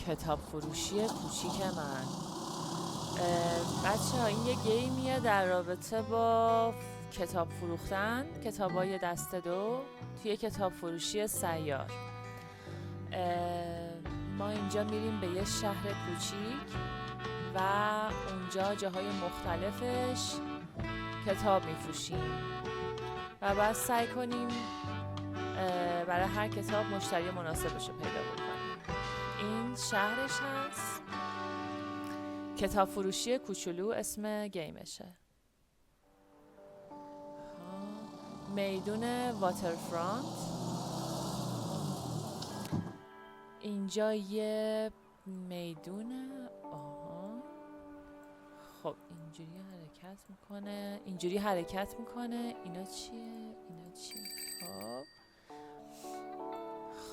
کتاب فروشی کوچیک من. بچه ها این یه گیمیه در رابطه با کتاب فروختن، کتابای دست دو توی کتاب فروشی سیار. ما اینجا میریم به یه شهر کوچیک و اونجا جاهای مختلفش کتاب میفروشیم و باید سعی کنیم برای هر کتاب مشتری مناسبش رو پیدا بکنیم. این شهرش هست، کتاب فروشی کوچولو اسم گیمشه. میدون واترفرانت. اینجا یه میدونه. خب اینجوری حرکت میکنه. اینا چیه؟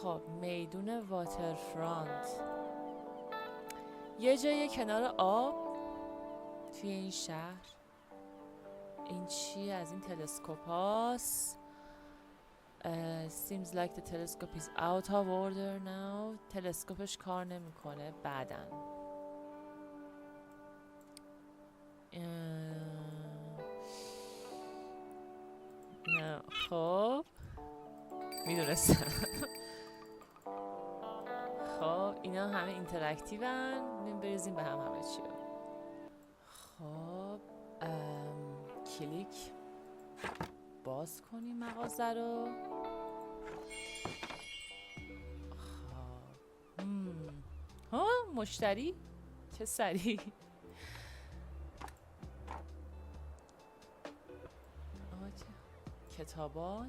خب میدون واترفرانت یه جای کنار آب توی این شهر. این چیه؟ از این تلسکوپ هاست. Seems like the telescope is out of order now. تلسکوپش کار نمیکنه بعدن. نه خب میدونستم. خب اینا همه اینتراکتیون. بریزیم به هم همه چی. خب کلیک باز کنیم مغازه رو. خب مشتری چه سریع. کتابا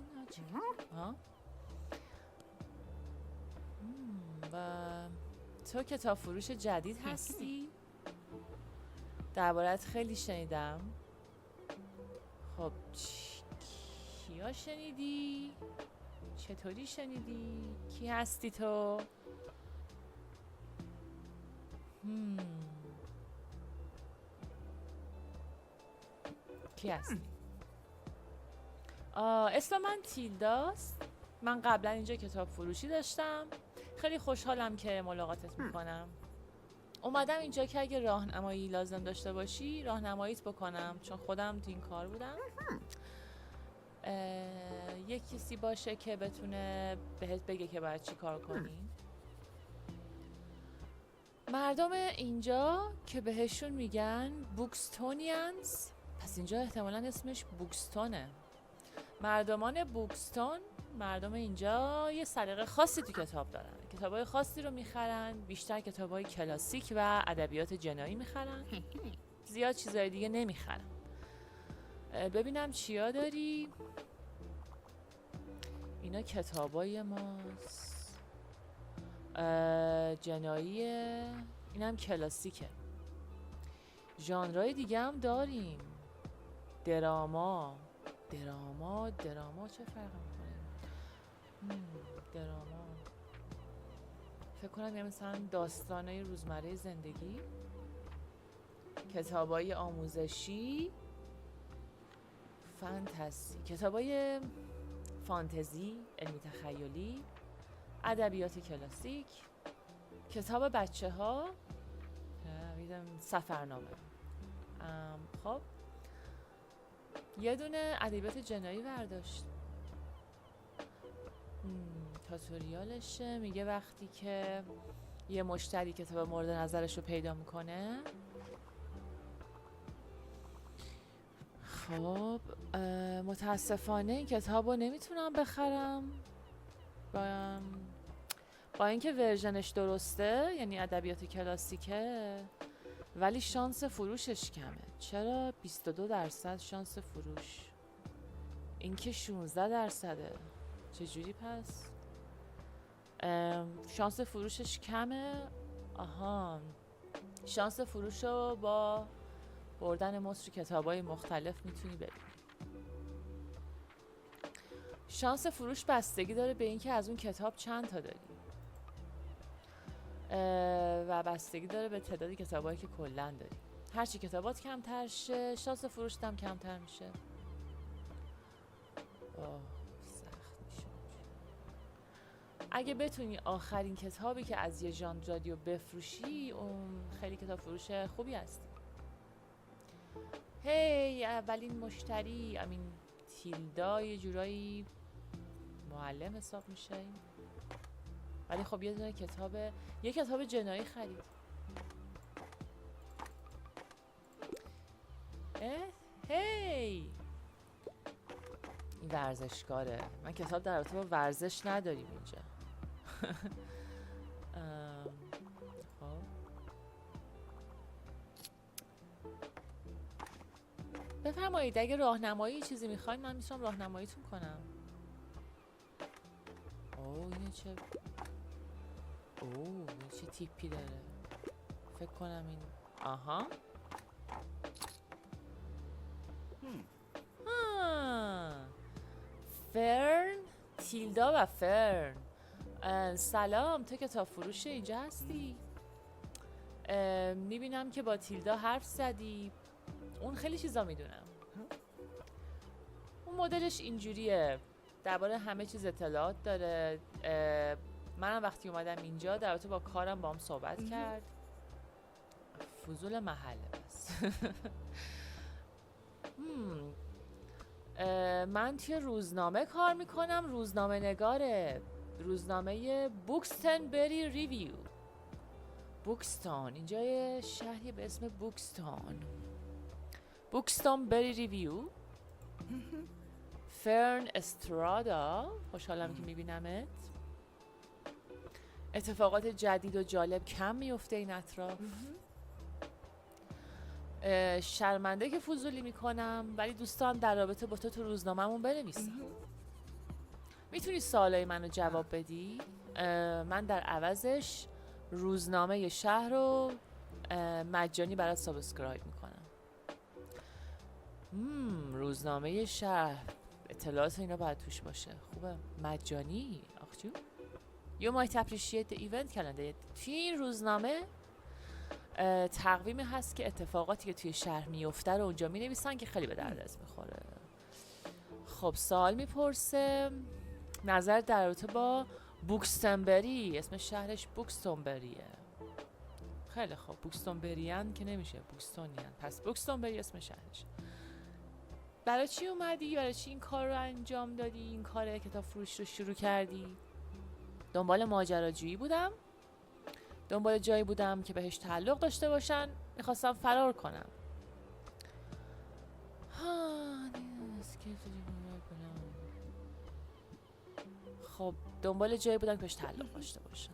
و تو کتاب فروش جدید هستی؟ دربارت خیلی شنیدم. خب کیا شنیدی؟ چطوری شنیدی؟ کی هستی تو؟ کی هستی؟ اسم من تیلداست. من قبلا اینجا کتاب فروشی داشتم. خیلی خوشحالم که ملاقاتت میکنم. اومدم اینجا که اگه راهنمایی لازم داشته باشی راهنماییت بکنم، چون خودم تو این کار بودم. یک کسی باشه که بتونه بهت بگه که باید چی کار کنی. مردم اینجا که بهشون میگن بوکستونیانز، پس اینجا احتمالاً اسمش بوکستونه. مردمان بوکستون، مردم اینجا یه سلیقه خاصی تو کتاب دارن. کتابای خاصی رو میخرن، بیشتر کتابای کلاسیک و ادبیات جنایی میخرن. زیاد چیزای دیگه نمیخرن. ببینم چیا داری. اینا کتابای ماست. جناییه. اینم کلاسیکه. ژانرهای دیگه هم داریم. دراما چه فرق میکنه؟ دراما فکر کنم یه مثلا داستانای روزمره زندگی. کتابای آموزشی. کتابای فانتزی، علمی تخیلی. ادبیات کلاسیک. کتاب بچه ها. سفرنامه. خب یه دونه ادبیات جنایی برداشت. تاتوریالشه. میگه وقتی که یه مشتری کتاب مورد نظرش رو پیدا میکنه. خب متاسفانه این کتاب رو نمیتونم بخرم با اینکه ورژنش درسته، یعنی ادبیات کلاسیکه، ولی شانس فروشش کمه. چرا 22% شانس فروش؟ این که 16%. چجوری پس؟ شانس فروشش کمه. شانس فروش رو با بردن مصر کتابای مختلف میتونی ببینی. شانس فروش بستگی داره به اینکه از اون کتاب چند تا داری و بستگی داره به تعداد کتابایی که کلاً داری. هرچی کتابات کمتر شه شانس فروشت هم کمتر میشه. سخت میشه. اگه بتونی آخرین کتابی که از یه ژانر رادیو بفروشی، اون خیلی کتاب فروش خوبی هست. هی اولین مشتری امین تیلدا یه جورایی معلم حساب میشه، ولی خب یه کتاب جنایی خرید. هی این ورزشکاره. من کتاب در رابطه با ورزش نداریم اینجا. خب بفرمایید اگه راهنمایی چیزی میخواین من میتونم راهنماییتون کنم. اینه چه تیپی داره. فکر کنم این آها فرن، تیلدا و فرن. سلام، تو کتاب فروش اینجا هستی؟ میبینم که با تیلدا حرف زدی. اون خیلی چیزا میدونم. اون مدلش اینجوریه، درباره همه چیز اطلاعات داره. منم وقتی اومدم اینجا در رابطه با کارم با هم صحبت کرد. فضول محله بس. من توی روزنامه کار میکنم، روزنامه نگاره، روزنامه بوکستنبری ریویو. بوکستان، اینجا یه شهری به اسم بوکستانبری ریویو. فرن استرادا، خوشحالم که میبینمت. اتفاقات جدید و جالب کم میفته این اطراف. شرمنده که فضولی میکنم، ولی دوستان در رابطه با تو روزنامه‌مون بنویسم. میتونی سوالای منو جواب بدی؟ من در عوضش روزنامه شهر رو مجانی برات سابسکرایب میکنم. روزنامه شهر، اطلاعات اینا باید توش باشه. خوبه، مجانی. آخجو You might appreciate the event calendar. توی این روزنامه تقویمی هست که اتفاقاتی که توی شهر میفته رو اونجا مینویسن که خیلی به دردت میخوره. خب سوال میپرسه، نظر در رابطه با بوکستنبری، اسم شهرش بوکستونبریه. خیلی خوب، بوکستونبریان که نمیشه، بوکستونیان. پس بوکستونبری اسم شهرش. برای چی اومدی؟ برای چی این کار رو انجام دادی؟ این کار کتاب فروش رو شروع کردی؟ دنبال ماجراجویی بودم، دنبال جایی بودم که بهش تعلق داشته باشن، میخواستم فرار کنم. خب دنبال جایی بودم که بهش تعلق داشته باشن.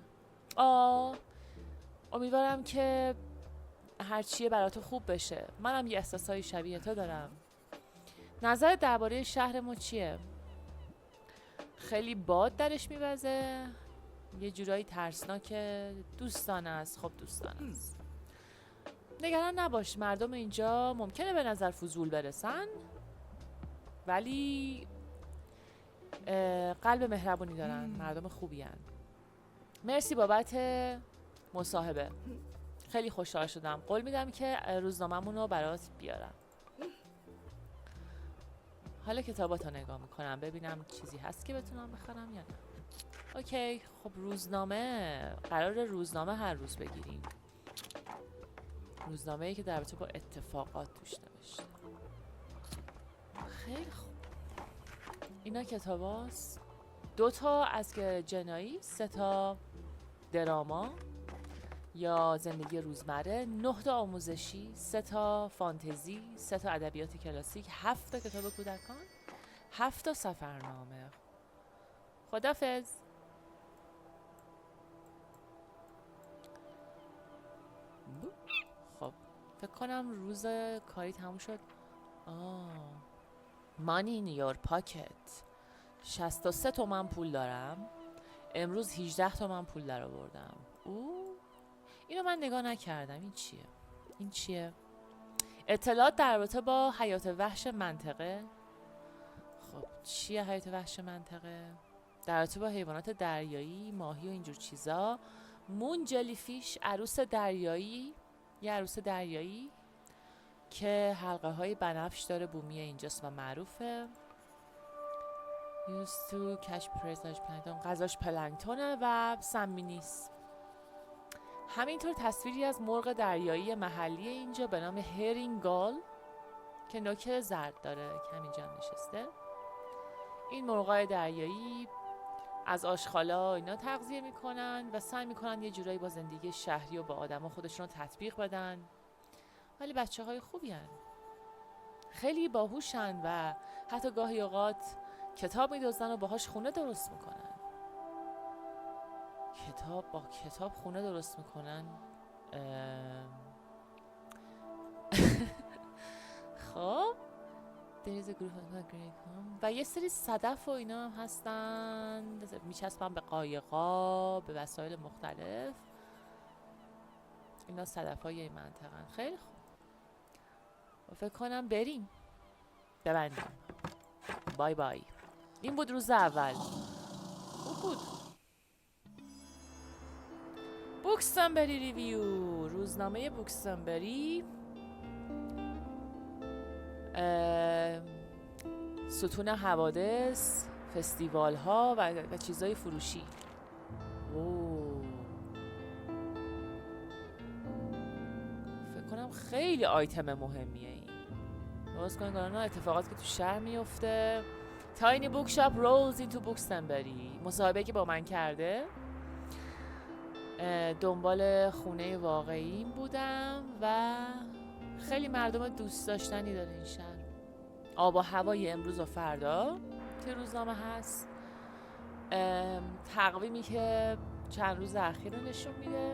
امیدوارم که هرچیه برات خوب بشه. منم یه احساسای شبیه تو دارم. نظرت درباره شهر ما چیه؟ خیلی باد درش میوزه، یه جورایی ترسناکه، دوستانه است. خب دوستانه است. نگران نباش، مردم اینجا ممکنه به نظر فضول برسن، ولی قلب مهربونی دارن، مردم خوبی هن. مرسی بابت مصاحبه، خیلی خوشحال شدم. قول میدم که روزنامه‌مون رو برات بیارم. حالا کتاباتو نگاه میکنم ببینم چیزی هست که بتونم بخرم یا نه. اوکی، خب قرار روزنامه هر روز بگیریم. روزنامه‌ای که در رابطه با اتفاقات توش نوشته. خیلی خوب، اینا کتاباست. 2 تا از جنایی، 3 تا دراما یا زندگی روزمره، 9 تا آموزشی، 3 تا فانتزی، 3 تا ادبیات کلاسیک، 7 تا کتاب کودکان، 7 تا سفرنامه. خدافظ. خب فکر کنم روز کاری تموم شد. Money in your pocket. 63 تومن پول دارم. امروز 18 تومن پول در آوردم. اینو من نگاه نکردم. این چیه؟ اطلاعات در رابطه با حیات وحش منطقه. خب چیه حیات وحش منطقه؟ در رابطه با حیوانات دریایی، ماهی و اینجور چیزا. مون جلیفیش، عروس دریایی، یه عروس دریایی که حلقه های بنفش داره، بومی اینجاست و معروفه. used to catch prey large plankton. غذاش پلنگتونه و سمی نیست. همینطور تصویری از مرغ دریایی محلی اینجا به نام هرینگال که نوک زرد داره که همینجا هم نشسته. این مرغای دریایی از آشغالا اینا تغذیه میکنن و سعی میکنن یه جورایی با زندگی شهری و با آدما خودشون رو تطبیق بدن، ولی بچه‌های خوبی هن. خیلی باهوشن و حتی گاهی اوقات کتاب میدزدن و باهاش خونه درست میکنن. کتاب خونه درست میکنن. خب و یه سری صدف و اینا هم هستن میچسبن به قایقا، به وسایل مختلف. اینا صدف های این منطقه. خیلی خوب، فکر کنم بریم ببندیم. بای بای. این بود روز اول. خوب بود. بوکسنبری ریویو، روزنامه بوکسنبری. ستون حوادث، فستیوال ها و چیزای فروشی. فکر کنم خیلی آیتم مهمیه این. باز کنید اتفاقاتی که تو شهر میفته. تاینی بوکشاپ رولز اینتو بوکسنبری، مصاحبه که با من کرده. دنبال خونه واقعیم بودم و خیلی مردم دوست داشتنی داره این شهر. آب و هوای امروز و فردا که روزنامه هست، تقویمی که چند روز اخیر رو نشون میده.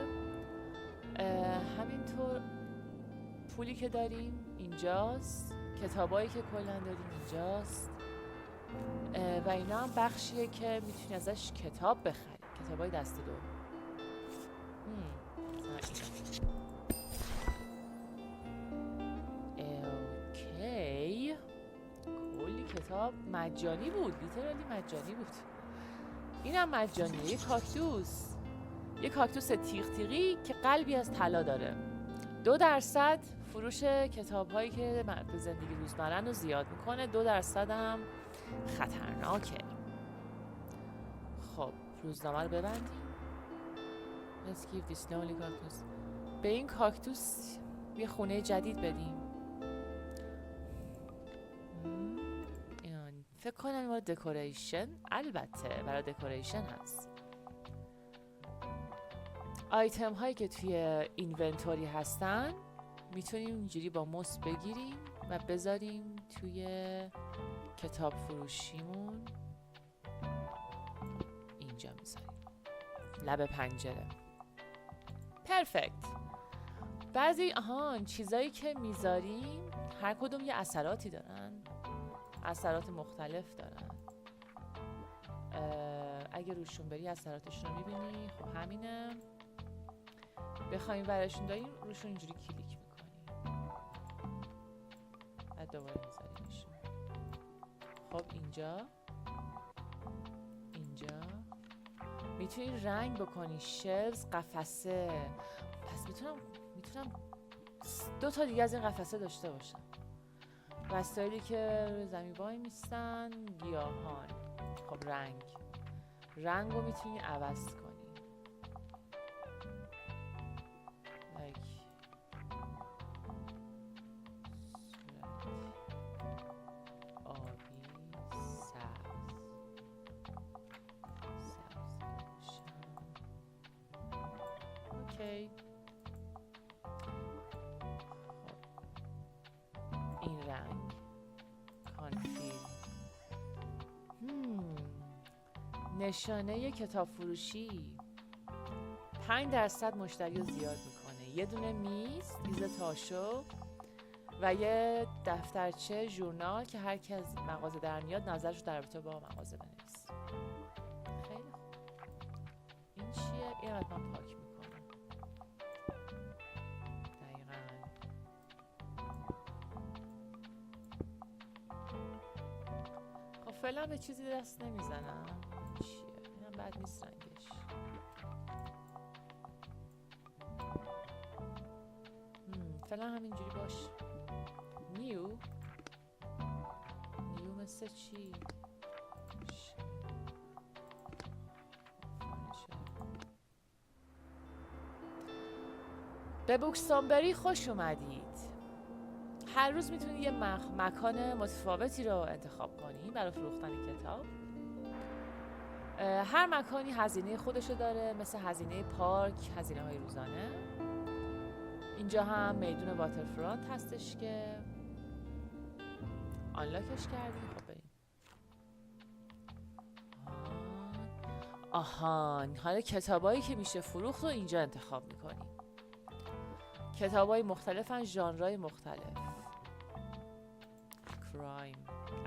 همینطور پولی که داریم اینجاست، کتابایی که کلا داریم اینجاست و اینا هم بخشیه که میتونی ازش کتاب بخری، کتابای دست دو. اوکی، کلی کتاب مجانی بود، لیترالی مجانی بود. اینم مجانیه. یه کاکتوس تیغ تیغی که قلبی از طلا داره. 2% فروش کتاب هایی که به زندگی روزمرن رو زیاد میکنه، 2% هم خطرناکه. خب روزنامه رو ببندیم. Let's give this lonely cactus. به این کاکتوس یه خونه جدید بدیم. فکر کنم این مال دکوریشن، البته برای دکوریشن هست. آیتم هایی که توی اینونتوری هستن میتونیم اینجوری با موس بگیریم و بذاریم توی کتاب فروشیمون. اینجا میذاریم لب پنجره. پرفکت. بعضی چیزایی که میذاریم هر کدوم یه اثراتی دارن، اثرات مختلف دارن. اگه روشون بری اثراتشون رو میبینی. خب همینه. بخوایم برشون داریم روشون اینجوری کلیک میکنیم، بعد دوباره میذاریمشون. خب اینجا میتونی رنگ بکنی، شلز، قفسه. پس میتونم 2 تا دیگه از این قفسه داشته باشم. وسایلی که روی زمین وای میستن، گیاهان. خب رنگ رو میتونی عوض کنی. این رنگ کانفیل. نشانه کتاب فروشی. 5% مشتری رو زیاد میکنه. یه دونه میز تاشو و یه دفترچه ژورنال که هر کی از مغازه در میاد نظرش در رابطه با مغازه بنویسه. خیلی خوب. این چیه؟ این حتما پاک میکنه. فعلا به چیزی دست نمیزنم. چیه؟ اینم بد نیست رنگش. فعلا همینجوری باش. نیو مثل چی؟ به بوکستانبری خوش اومدید. هر روز میتونید یه مکان متفاوتی رو انتخاب کنید برای فروختن کتاب. هر مکانی هزینه خودشو داره، مثل هزینه پارک، هزینه های روزانه. اینجا هم میدون واترفرانت هستش که آنلاکش کردیم. خب بریم. آهان، حالا کتابایی که میشه فروخت رو اینجا انتخاب میکنیم. کتابای مختلفن، ژانرهای مختلف. کرایم،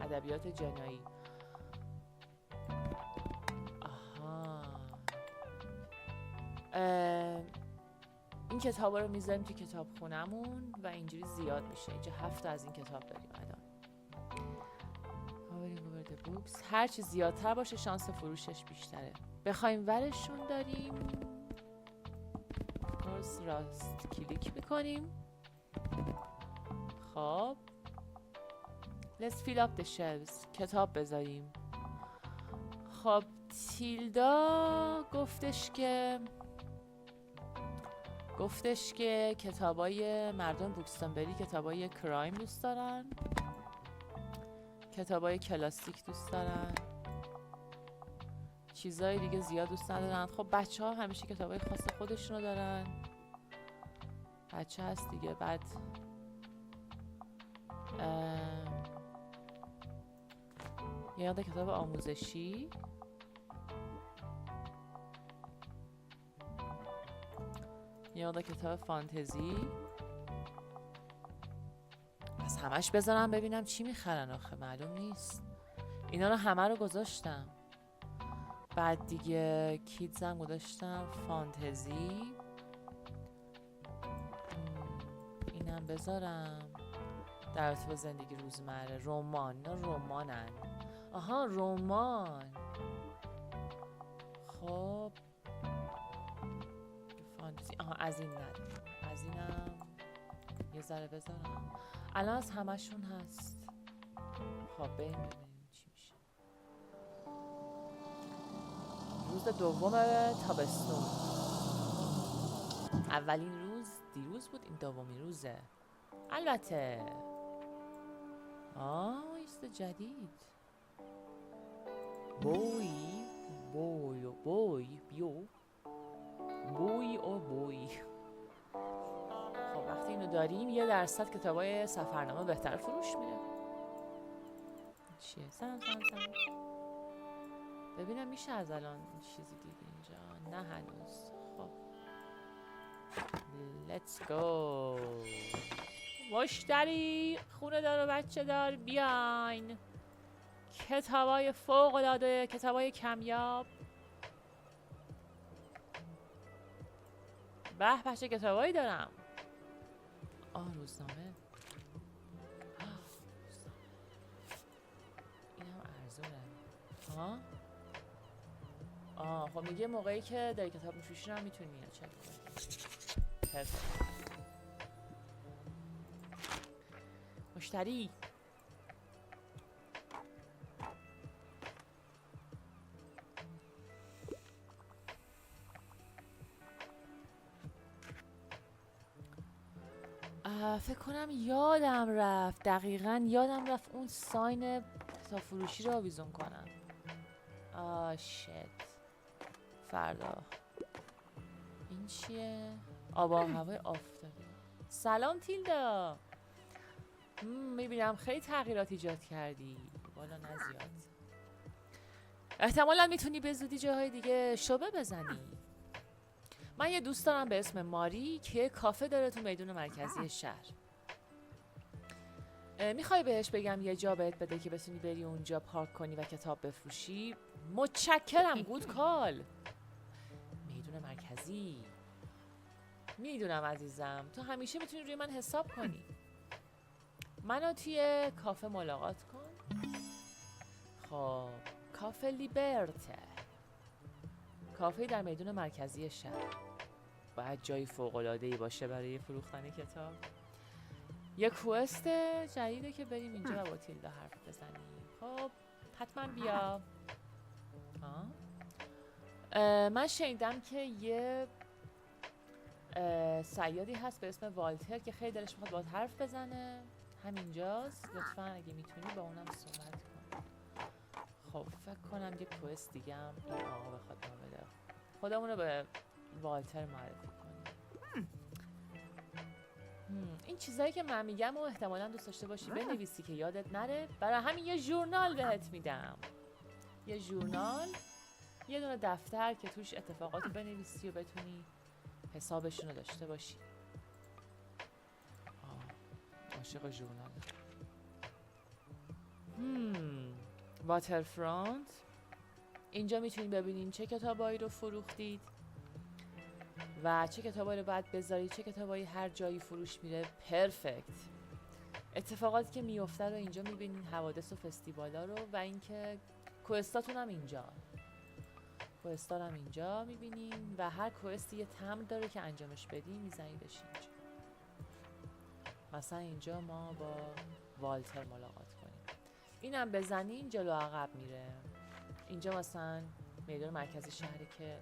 ادبیات جنایی. این کتابا رو میذاریم تو کتابخونه‌مون و اینجوری زیاد میشه. اینجا 7 تا از این کتاب داریم الان. بوکس هر چی زیادتر باشه شانس فروشش بیشتره. بخوایم ورشون داریم راست کلیک میکنیم. خب let's fill up the shelves. کتاب بذاریم. خب تیلدا گفتش که کتابای مردم بوکستانبری کتابای کرایم دوست دارن، کتابای کلاسیک دوست دارن، چیزای دیگه زیاد دوست ندارن. خب بچه ها همیشه کتابای خاص خودشونو دارن، بچه هست دیگه. بعد یه مقدار کتاب آموزشی، یه مقدار کتاب فانتزی. از همش بذارم ببینم چی میخرن، آخه معلوم نیست. اینا رو همه رو گذاشتم. بعد دیگه کیدزم گذاشتم، فانتزی. اینم بذارم. در رابطه با زندگی روزمره. رمان، اینا رمانن. آها رمان. خب فانتزی. آها از این ندارم. از اینم یه ذره بذارم. الان از همشون هست. خب بریم ببینیم چی میشه. روز دوم تابستون. اولین روز دیروز بود، این دومین روزه. البته ایست جدید. بوی خب وقتی اینو داریم 1% کتابای سفرنامه بهتر فروش میره. چیه؟ سلام. ببینم میشه از الان چیزی دید اینجا؟ نه هنوز. خب let's go. مشتری، خونه دار و بچه دار، بیاین. کتابای فوق العاده، کتابای کمیاب. به چه کتابایی دارم. روزنامه. اینم ارزونه. خب میگه موقعی که داری کتاب میفروشی هم میتونی چک کنی. مشتری. فکر کنم یادم رفت، دقیقاً یادم رفت اون ساین کتاب فروشی رو آویزون کنم. شت. فردا. این چیه؟ آب و هوای آفتابی. سلام تیلدا. میبینم خیلی تغییرات ایجاد کردی. والا نزیاد. احتمالاً میتونی به زودی جاهای دیگه شعبه بزنی. من یه دوست دارم به اسم ماری که کافه داره تو میدون مرکزی شهر. میخوای بهش بگم یه جا بهت بده که بتونی بری اونجا پارک کنی و کتاب بفروشی؟ متشکرم. گود کال. میدون مرکزی. میدونم عزیزم، تو همیشه میتونی روی من حساب کنی. منو توی کافه ملاقات کن. خب کافه لیبرته، کافه در میدون مرکزی شهر. باید جایی فوق‌العاده‌ای باشه برای فروختن کتاب. یه کوست جدیده که بریم اینجا و با تیلدا حرف بزنیم. خب حتما بیا. من شنیدم که یه صیادی هست به اسم والتر که خیلی دلش میخواد باهات حرف بزنه. همینجاست. لطفا اگه میتونی با اونم صحبت کن. خب فکر کنم یه کوست دیگه هم این آقا بخواد ما بده. خودمون رو به والتر معرفی کنیم. این چیزایی که من میگم و احتمالاً دوست داشته باشی بنویسی که یادت نره. برای همین یه ژورنال بهت میدم. یه ژورنال، یه دونه دفتر که توش اتفاقاتو بنویسی و بتونی حسابشون رو داشته باشی. عاشق ژورنال. واترفرونت. اینجا میتونید ببینین چه کتابایی رو فروختید و چه کتابایی رو باید بذارید، چه کتابایی هر جایی فروش میره. پرفکت. اتفاقاتی که میفته رو اینجا میبینین، حوادث و فستیوالا رو، و اینکه کوستاتون هم اینجا. کوستا هم اینجا میبینین و هر کوستی یه تمر داره که انجامش بدین میزنیدش اینجا. مثلا اینجا ما با والتر ملاقات کنیم. اینم بزنین جلو عقب میره. اینجا مثلا میدان مرکز شهری که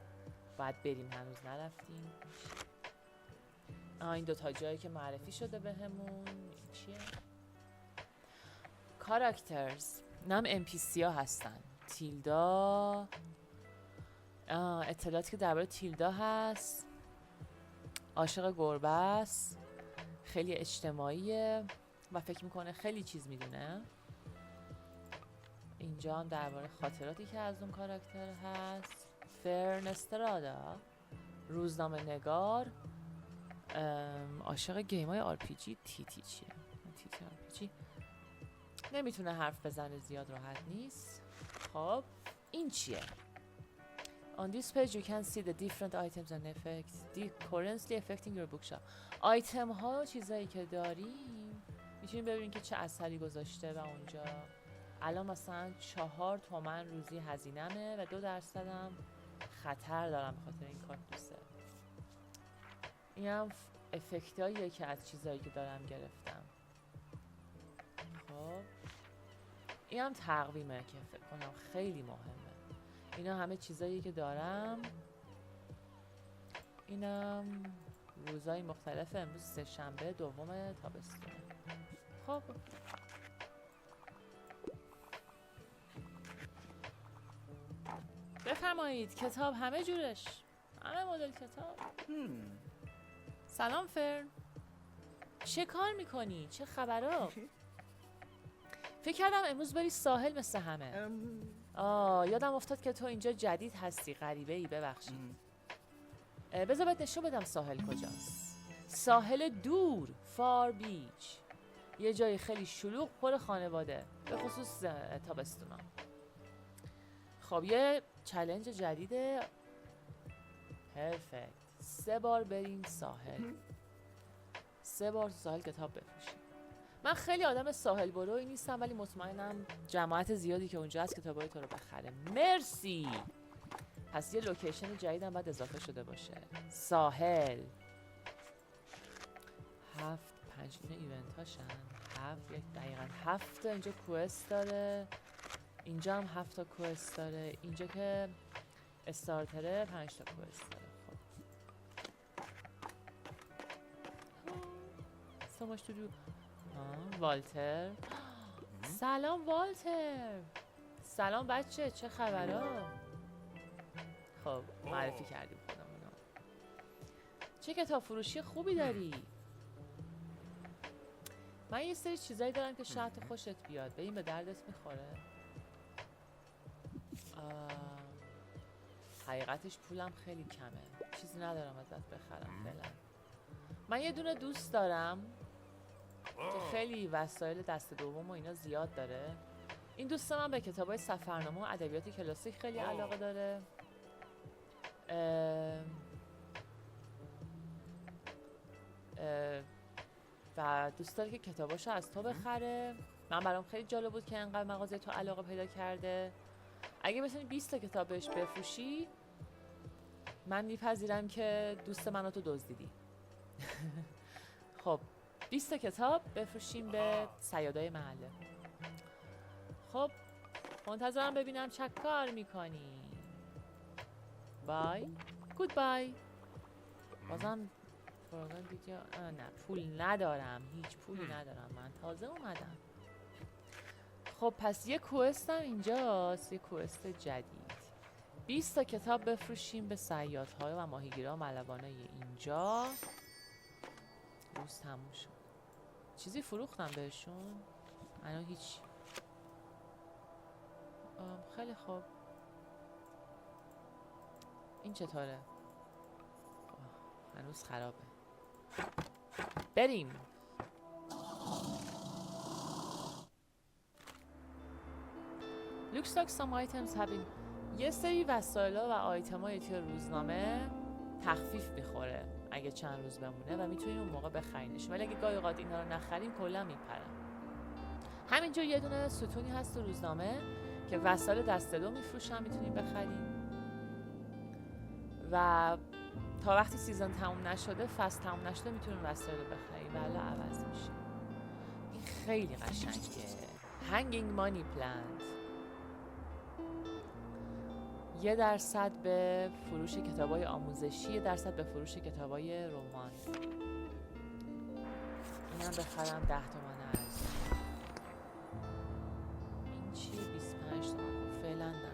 باید بریم، هنوز نرفتیم. این دوتا جایی که معرفی شده بهمون. چیه؟ کاراکترز. اینم NPC ها هستن. تیلدا. اطلاعاتی که درباره تیلدا هست. عاشق گربه است. خیلی اجتماعیه و فکر میکنه خیلی چیز میدونه. اینجا هم درباره خاطراتی که از اون کاراکتر هست. فرنسترادا. روزنامه نگار. عاشق گیمای RPG. تیتی چیه؟ تیتی RPG نمیتونه حرف بزنه، زیاد راحت نیست. خب این چیه؟ On this page you can see the different items and effects currently affecting your bookshop. آیتم ها و چیزایی که داریم میتونیم ببینیم که چه اثری گذاشته و اونجا. الان مثلا 4 تومن روزی هزینمه و 2% هم خطر دارم بخاطر این کارت دوسته. این هم افکتاییه که از چیزایی که دارم گرفتم. خب این هم تقویمه که فکر کنم خیلی مهمه. اینا همه چیزایی که دارم. اینم روزهای مختلف. امروز سه‌شنبه دوم تابستونه. خب بفرمایید. کتاب همه جورش، همه مدل کتاب. سلام فرن، چه کار میکنی؟ چه خبرها؟ فکر کردم امروز بری ساحل مثل همه. یادم افتاد که تو اینجا جدید هستی، غریبه ای. ببخشید. بذار بهت نشون بدم ساحل کجاست. ساحل دور، فار بیچ. یه جای خیلی شلوغ، پر خانواده، به خصوص تابستونا. خب یه چالش جدیده. پرفکت. 3 بار بریم ساحل. 3 بار تو ساحل کتاب بفروشیم. من خیلی آدم ساحل بروی نیستم، ولی مطمئنم جماعت زیادی که اونجا هست کتابای تو رو بخره. مرسی. پس یه لوکیشن جدید هم باید اضافه شده باشه. ساحل. 7 5 اینا ایونت هاشن. 7 یک دقیقاً 7 تا اینجا کوست داره. اینجا هم 7 تا کوست داره. اینجا که استارتره 5 تا کوست داره. خب سماش تو والتر. سلام والتر. سلام بچه، چه خبرها؟ خب معرفی کردیم خودمونو. چه کتاب فروشی خوبی داری. من یه سری چیزایی دارم که شاید تو خوشت بیاد. به این به دردت میخوره؟ حقیقتش پولم خیلی کمه، چیزی ندارم ازت بخرم فعلا. من یه دونه دوست دارم که خیلی وسایل دست دوم و اینا زیاد داره. این دوست من به کتابای سفرنامه و ادبیات کلاسیک خیلی علاقه داره. و دوست داره که کتاباشو از تو بخره. من برام خیلی جالب بود که انقدر مغازه تو علاقه پیدا کرده. اگه بتونی 20 تا کتاب بهش بفروشی، من میپذیرم که دوست منو تو دزدیدی. خب 20 تا کتاب بفروشیم به صیادای محله. خب منتظرم ببینم چه کار میکنی. بای. گود بای. بازم فرگان دیگه نه پول ندارم، هیچ پولی ندارم، من تازه اومدم. خب پس یه کوئستم اینجاست، یه کوئست جدید. 20 تا کتاب بفروشیم به صیادهای و ماهیگیران ملوانای اینجا. روز تموم شد. چیزی فروختم بهشون؟ الان هیچ. خیلی خوب. این چطوره؟ هنوز خرابه. بریم. Looks like some items having یه سری وسایل و آیتم های توی روزنامه تخفیف میخوره اگه چند روز بمونه و میتونین اون موقع بخرینش، ولی اگه گاهی اوقات اینا رو نخریم کلا میپرن. همینجا یه دونه ستونی هست تو روزنامه که وسایل دسته دو میفروشن، میتونین بخرین و تا وقتی سیزن تموم نشده، فصل تموم نشده، میتونین وسایل رو بخرین و حالا عوض میشه. این خیلی قشنگه. Hanging money plant. 1% به فروش کتابای آموزشی، 1% به فروش کتابای رمان. اینم بخرم 10 تومن ارزش. این چیه؟ 25 تومن. فعلا نه.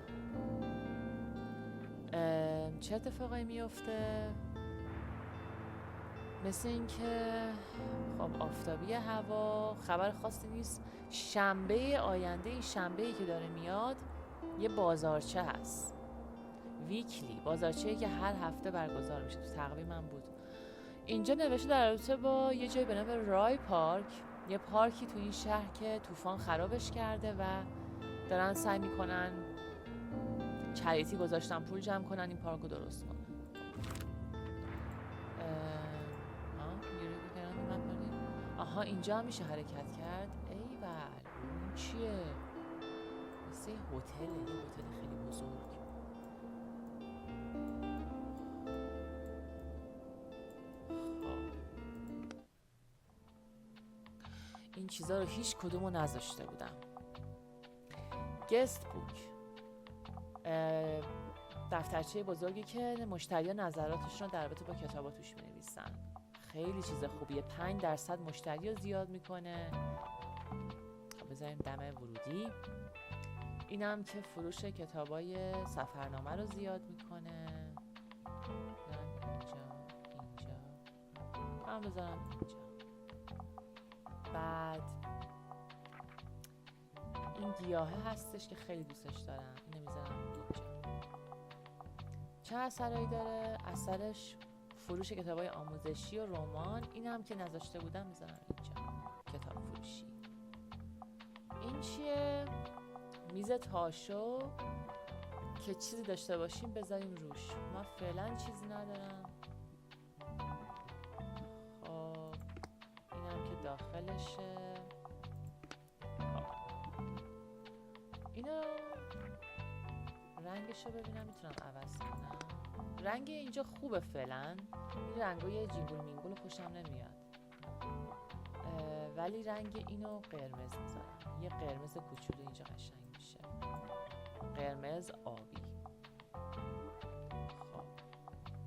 چه اتفاقایی میفته؟ مثل این که خب آفتابی هوا، خبر خاصی نیست. شنبه آینده، این شنبه‌ای که داره میاد، یه بازارچه هست. ویکلی، بازارچه‌ای که هر هفته برگزار میشه. تو تقویمم بود. اینجا نوشته در رابطه با یه جایی به نام رای پارک، یه پارکی تو این شهر که طوفان خرابش کرده و دارن سعی میکنن چریتی گذاشتن پول جمع کنن این پارک رو درست کنن. آها اینجا هم میشه حرکت کرد. ایول، این چیه؟ مثل هتل، یه هتل خیلی بزرگ. این چیزا رو هیچ کدومو نذاشته بودم. گست بوک، دفترچه بزرگی که مشتریان نظراتشون رو در رابطه با کتابا توش می‌نویسن. خیلی چیز خوبیه. 5% مشتری رو زیاد میکنه. خب بذاریم دم ورودی. اینم که فروش کتابای سفرنامه رو زیاد میکنه. اینجا بذارم اینجا. بعد این گیاهه هستش که خیلی دوستش دارم، اینو میذارم اینجا. چه اثرایی داره؟ اثرش فروش کتابای آموزشی و رمان. اینم که نذاشته بودم میذارم اینجا، کتاب فروشی. این چیه؟ میز تاشو که چیزی داشته باشیم بذاریم روش. ما فعلا چیزی ندارم. خب اینم که داخلشه. اینو رنگشو ببینم میتونم عوض کنم. رنگ اینجا خوبه فعلا. این رنگای جینگول مینگول خوشم نمیاد، ولی رنگ اینو قرمز میذارم. یه قرمز کوچولو اینجا قشنگ میشه. قرمز آبی. خب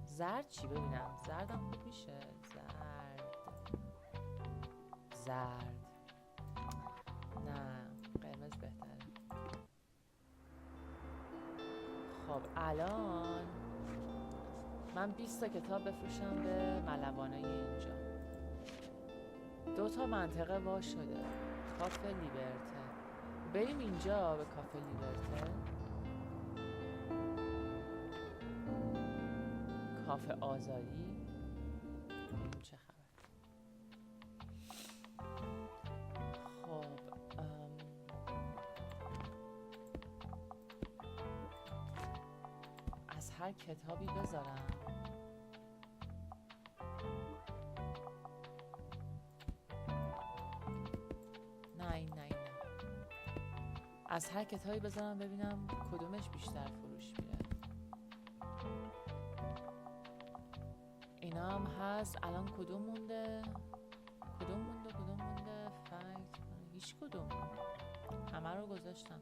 زرد چی ببینم؟ زردم خوب میشه. زرد نه، قرمز بهتره. خب الان من 20 تا کتاب بفروشم به ملوانای اینجا. 2 تا منطقه وا شده. کافه لیبرته. بریم اینجا به کافه لیبرته. کافه آزادی. چه خبر؟ خب از هر کتابی بذارم. از هر کتابی بذارم ببینم کدومش بیشتر فروش میره. اینا هم هست. الان کدوم مونده؟ فکت هیچ کدوم. همه رو گذاشتم.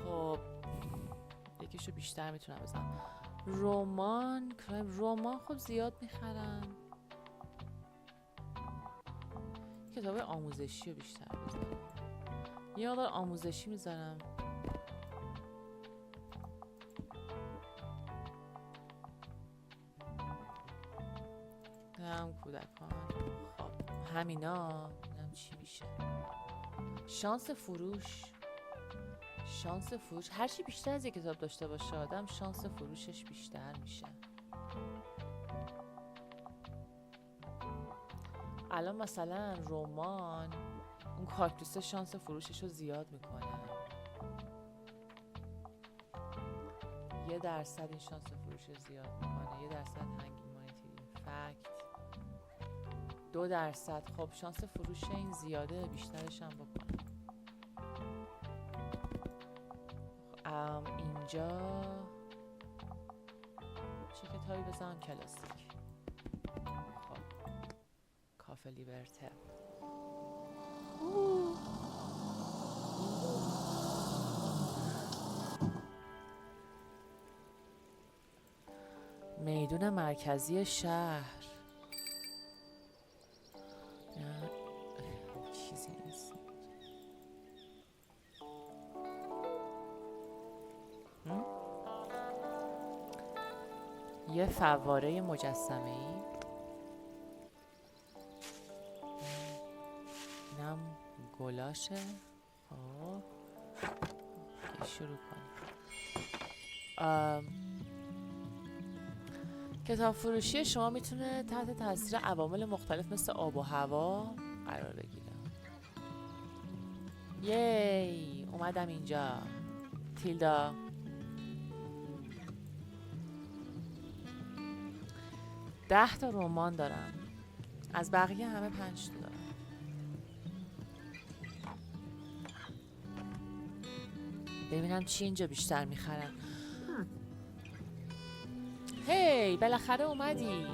خب یکیشو بیشتر میتونم بزنم. رمان خب زیاد میخرن. کتاب آموزشی رو بیشتر بذارم. یه مقدار آموزشی میذارم. هم کودکان. خب همینا ببینم چی میشه. شانس فروش. هرچی بیشتر از یک کتاب داشته باشه آدم شانس فروشش بیشتر میشه. الان مثلا رمان اون کاکتوس شانس فروشش رو زیاد میکنه. 1% این شانس فروش زیاد میکنه. 1% هنگی مانیتری فکت. 2%. خب شانس فروش این زیاده، بیشترش هم بکنم. اینجا چه کتابی بزنم؟ کلاسیک. خب کافه لیبرته. میدون مرکزی شهر. نه چیزی نیست. یه فواره مجسمه‌ای. اینم گلاشه. خب شروع کنیم. کتاب فروشی شما میتونه تحت تاثیر عوامل مختلف مثل آب و هوا قرار بگیره. یی اومدم اینجا. تیلدا 10 تا رمان دارم. از بقیه همه 5 تا دارم. ببینم چی اینجا بیشتر میخرم. هی بالاخره اومدی.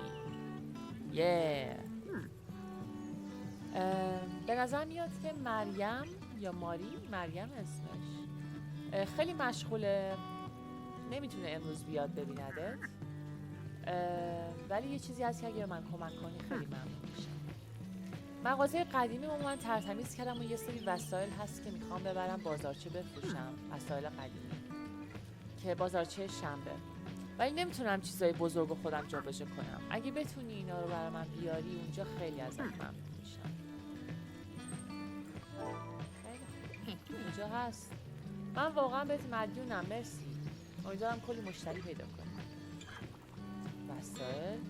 به نظر میاد که مریم یا مریم اسمش خیلی مشغوله، نمیتونه امروز بیاد ببیندت. ولی یه چیزی هست که اگه من کمک کنی خیلی ممنون میشم. مغازه قدیمی من ترتمیز کردم و یه سری وسایل هست که میخوام ببرم بازارچه بفروشم. وسایل قدیمی که بازارچه شنبه، ولی نمیتونم چیزای بزرگ خودم جابجا کنم. اگه بتونی اینا رو برای من بیاری اونجا خیلی ازت ممنون میشم. اینجا هست. من واقعا بهت مدیونم. مرسی. امیدوارم کلی مشتری پیدا کنم. وسایل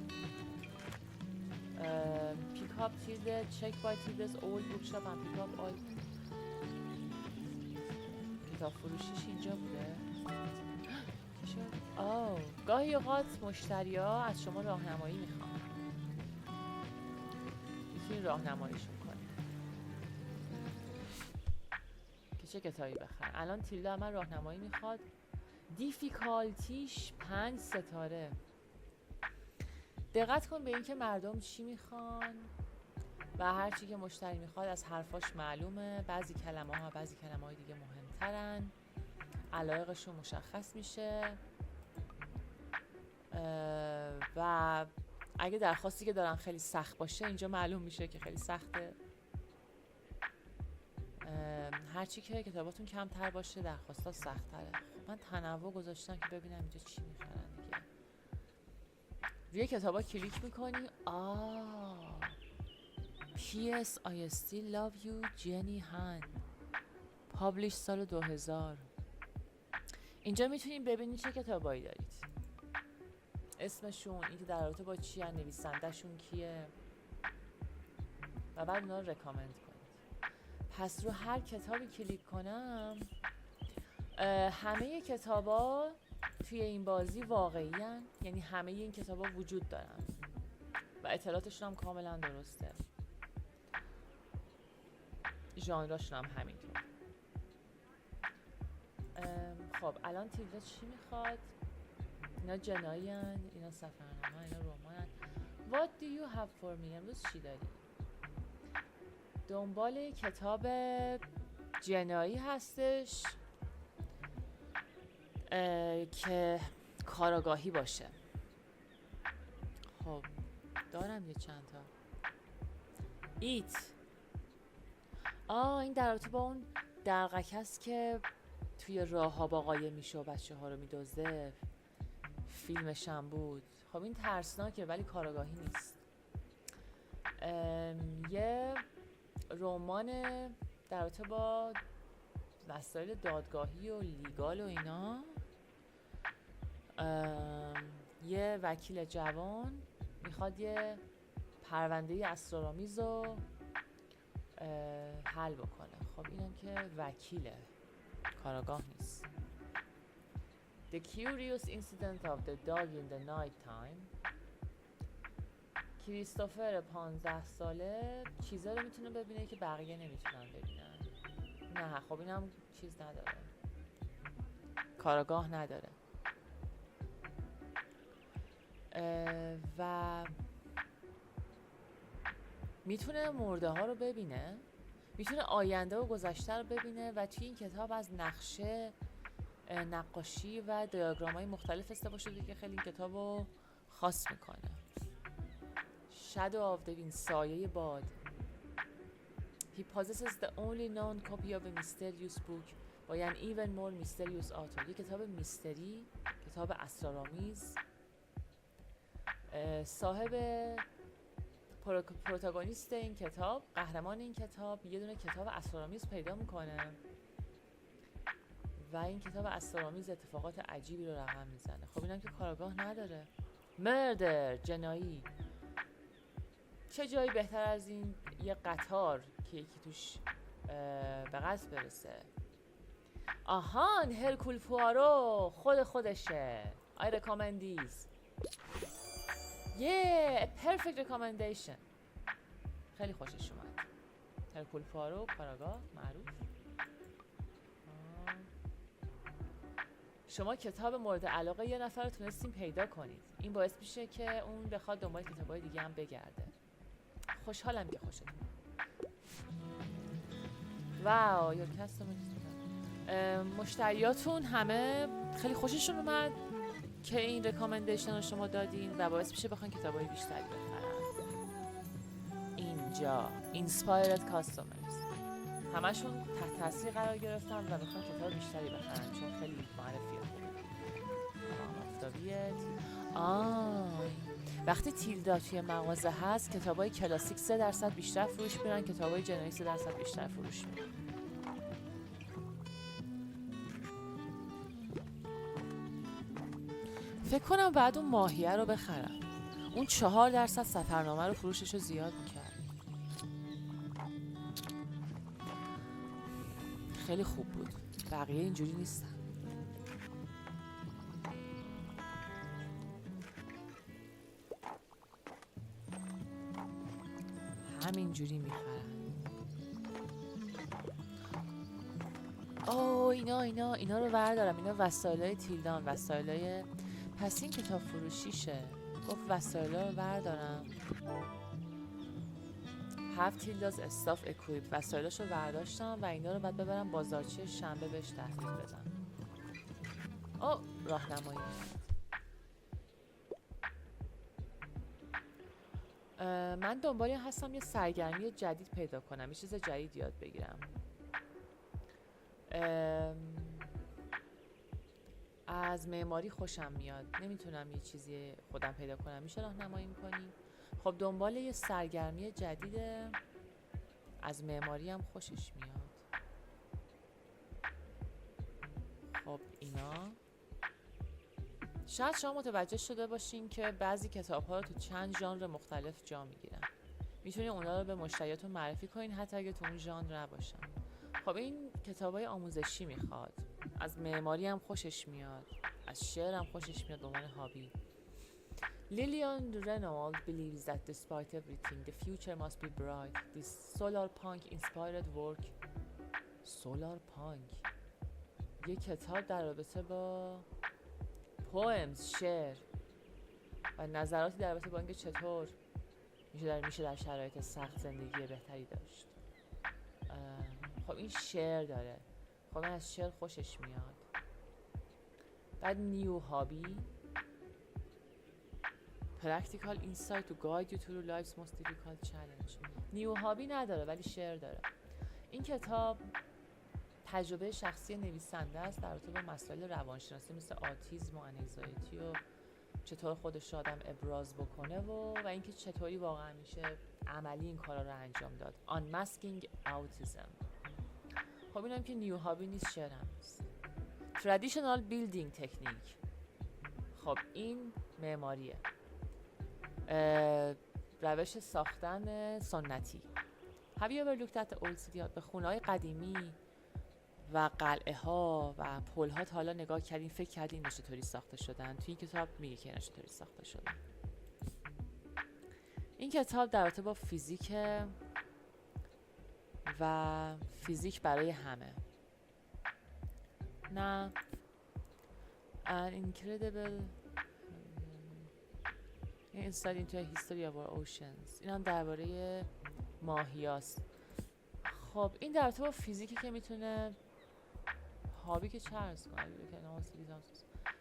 pick up Tilde, check by Tilde's old bookshop and pick up all. کتاب فروشیش اینجا بوده. گاهی اوقات مشتری ها از شما راهنمایی میخوان. میتونی راهنماییشون کنی که چه کتابی بخرن. الان تیلدا من راهنمایی میخواد. دیفیکالتیش 5 ستاره. دقت کن به اینکه مردم چی میخوان و هر چی که مشتری میخواد از حرفاش معلومه. بعضی کلمه ها بعضی کلمه های دیگه مهمترن. علایقشون مشخص میشه و اگه درخواستی که دارن خیلی سخت باشه اینجا معلوم میشه که خیلی سخته. هرچی که کتاباتون کمتر باشه درخواستا سخت‌تره. خب من تنوع گذاشتم که ببینم اینجا چی میخرن دیگه. روی کتابا کلیک میکنی. P.S. I still love you Jenny Han. پابلیش سال 2000. اینجا میتونید ببینید چه کتابایی دارید. اسمشون، اینکه در رابطه با چی هن، نویسنده‌شون کیه و بعد اونا رو رکامند کنید. پس رو هر کتابی کلیک کنم همه کتابا توی این بازی واقعی هن. یعنی همه این کتابا وجود دارن و اطلاعاتشون هم کاملا درسته. ژانراشون هم همینطور. خب الان تیلدا چی میخواد؟ اینا جنایی هن، اینا سفرنامه، اینا رمان هن. What do you have for me؟ امروز چی داری؟ دنبال کتاب جنایی هستش که کاراگاهی باشه. خب دارم یه چند تا. ایت این در رابطه با اون دلقک است که توی راه ها با قایم میشه و بچه ها رو میدزده. فیلمش هم بود. خب این ترسناکه ولی کاراگاهی نیست. یه رمان در رابطه با مسائل دادگاهی و لیگال و اینا. یه وکیل جوان میخواد یه پرونده اسرارآمیز رو حل بکنه. خب اینم که وکیله، کاراگاه نیست. The curious incident of the dog in the night time. کریستوفر 15 ساله چیزا رو میتونه ببینه که بقیه نمیتونن ببینن. نه خب اینم چیز نداره، کاراگاه نداره. و میتونه مرده ها رو ببینه، میتونه آینده و گذشته رو ببینه و توی این کتاب از نقشه، نقاشی و دیاگرام های مختلف استفاده شده که خیلی این کتاب رو خاص میکنه. Shadow of the Wind، سایه باد. He possesses the only known copy of a mysterious book by an even more mysterious author. یه کتاب میستری، کتاب اسرارآمیز. صاحب پروتاگونیست این کتاب، قهرمان این کتاب، یه دونه کتاب اسرارآمیز پیدا میکنه و این کتاب اسرارآمیز اتفاقات عجیبی رو رقم میزنه. خب اینم که کارگاه نداره. مردر، جنایی. چه جایی بهتر از این یه قطار که یکی توش به قصد برسه. آهان، هرکول پوارو خودشه. I recommend these. Yeah, perfect recommendation. خیلی خوشش اومد. هرکول پوارو، کاراگاه معروف. شما کتاب مورد علاقه یه نفر رو تونستین پیدا کنید. این باعث میشه که اون بخواد دنبال کتابای دیگه هم بگرده. خوشحالم که خوشتون. واو، your customers. مشتریاتون همه خیلی خوششون اومد که این رکامندیشن رو شما دادین و باعث میشه بخوان کتابای بیشتری بخرن. اینجا inspired customers همشون تحت تاثیر قرار گرفتن و میخوان کتاب بیشتری بخرن چون خیلی معرفیه خوبه. آفتابیه. وقتی تیلدا توی مغازه هست کتابای کلاسیک 3% بیشتر فروش میرن، کتابای جنایی 3% بیشتر فروش میرن. فکر کنم بعد اون ماهیه رو بخرم. اون 4% سفرنامه رو فروشش رو زیاد میکرد. خیلی خوب بود. بقیه اینجوری نیستن. همینجوری میخرن. اینا رو بردارم. اینا وسایلای تیلدان، وسایلای پس این کتاب فروشیشه. گفت وسایلا رو بردارم. هفت تیلداز استاف اکویپ، وسایلاشو برداشتم و اینا رو بعد ببرم بازارچه شنبه بهش تحویل بدم. راهنمایی. من دنبال هستم یه سرگرمی جدید پیدا کنم، یه چیز جدید یاد بگیرم. از معماری خوشم میاد، نمیتونم یه چیزی خودم پیدا کنم. میشه راهنمایی میکنی؟ خب دنبال یه سرگرمی جدیده. از معماری هم خوشش میاد. خب اینا شاید شما متوجه شده باشین که بعضی کتاب ها رو تو چند ژانر مختلف جا میگیرن. میتونین اونا رو به مشتریاتون معرفی کنین حتی اگه تو اون ژانر نباشن. خب این کتابای آموزشی میخواد. از معماری هم خوشش میاد، از شعر هم خوشش میاد به عنوان هابی. Lillian Reynolds believes that despite everything, the future must be bright. This solar punk inspired work. solar punk یه کتاب در رابطه با poems، شعر و نظراتی در رابطه با اینکه چطور میشه در شرایط سخت زندگی بهتری داشت. خب این شعر داره. خب من از شعر خوشش میاد. بعد نیو هابی، practical insight to guide you through life's most difficult challenge. نیو هابی نداره ولی شعر داره. این کتاب تجربه شخصی نویسنده است در رابطه با مسائل روانشناسی مثل آتیسم و انگزایتی و چطور خودش آدم ابراز بکنه و اینکه چطوری واقعا میشه عملی این کارا رو انجام داد. Unmasking Autism. خب اینم که نیو هابی نیست، شعر هم نیست. Traditional Building Technique. خب این معماریه، روش ساختن سنتی. Have you ever looked at the old city? به خونه‌های قدیمی و قلعه ها و پل ها تا حالا نگاه کردین؟ فکر کردین اینا چطوری ساخته شدن؟ توی این کتاب میگه که اینا چطوری ساخته شدن. این کتاب در رابطه با فیزیک و فیزیک برای همه. نه An incredible insight into a history of our oceans. این هم درباره ماهیاست. خب این در رابطه با فیزیکی که میتونه هابی که چه عرض کنه.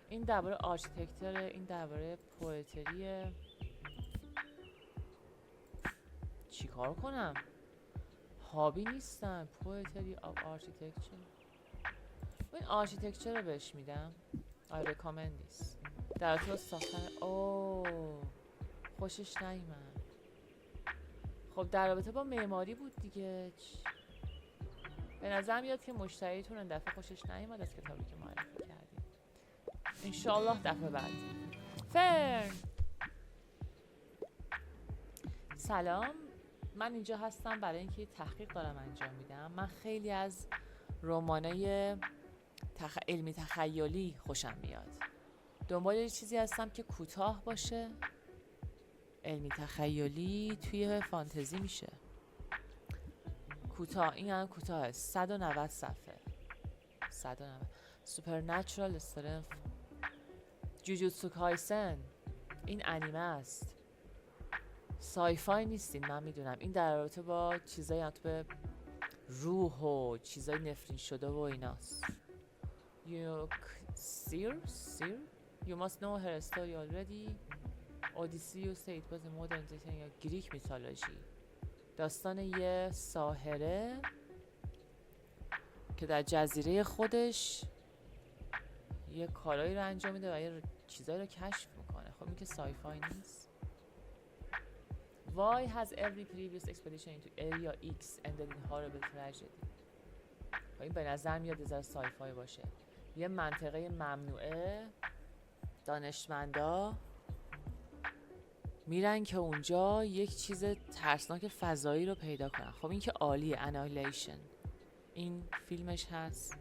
این درباره آرشیتکتوره، این درباره پوئتریه. چی کار کنم؟ هابی نیستم. پوئتری آف آرشیتکچر. این آرشیتکچر رو بهش میدم. I recommend this. در رابطه با ساختن خوشش نیامد. خب در رابطه با معماری بود دیگه. به نظر میاد که مشتریتون این دفعه خوشش نیامد از کتابی که معرفی کردیم. انشالله دفعه بعد. فرن سلام، من اینجا هستم برای اینکه تحقیق دارم انجام میدم. من خیلی از رمانای علمی تخیلی خوشم میاد. دنبال یه چیزی هستم که کوتاه باشه، علمی تخیلی توی فانتزی میشه. کوتاه، این هم کوتاه، 190 صفحه. 190. سوپرنچرال استرنث. جوجوتسو کایسن. این انیمه است. سایفای نیستین، من میدونم. این در رابطه با چیزای هم به روح و چیزای نفرین شده و ایناست. You must know her story already. Odysseus say it was a modern Greek mythology. داستان یه ساحره که در جزیره خودش یه کارایی رو انجام میده و یه چیزایی رو کشف میکنه. خب این که سایفای نیست. Why has every previous expedition into Area X ended in horrible tragedy? خب این به نظر میاد از سایفای باشه. یه منطقه ممنوعه، دانشمندا میرن که اونجا یک چیز ترسناک فضایی رو پیدا کنن. خب این که عالیه. Annihilation. این فیلمش هست.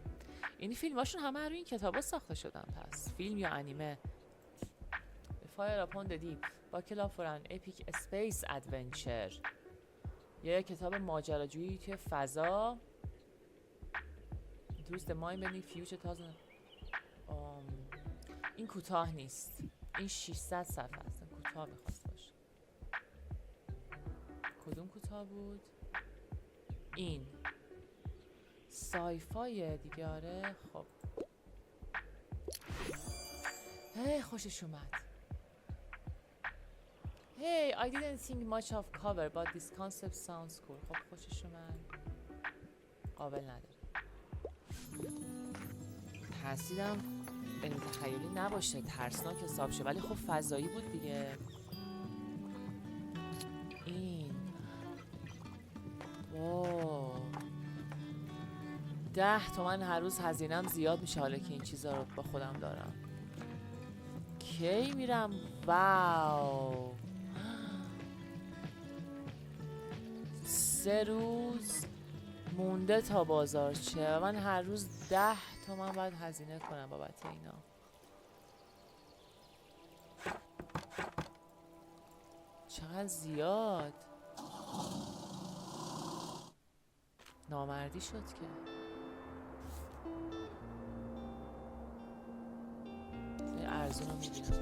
این فیلماشون همه روی این کتابا ساخته شدن. پس فیلم یا انیمه. Fire Upon the Deep. Buckle up for an epic space adventure. یه کتاب ماجراجویی توی فضا. Introduce the mind-bending future 1000. این کوتاه نیست. این 600 صفحه است. کوتاه میخواست باشه. کدوم کوتاه بود؟ این سایفای دیگه. آره خب هی خوشش اومد. Hey, I didn't think much of cover but this concept sounds cool. خب خوشش اومد. قابل نداره. ترسیدم علمی تخیلی نباشه، ترسناک حساب شه، ولی خب فضایی بود دیگه. این 10 تومن هر روز هزینه‌ام زیاد میشه حالا که این چیزا رو با خودم دارم. کی میرم؟ واو 3 روز مونده تا بازار چه و من هر روز 10 تومن باید هزینه کنم بابت اینا. چقدر زیاد. نامردی شد که. ارزون رو میبینم.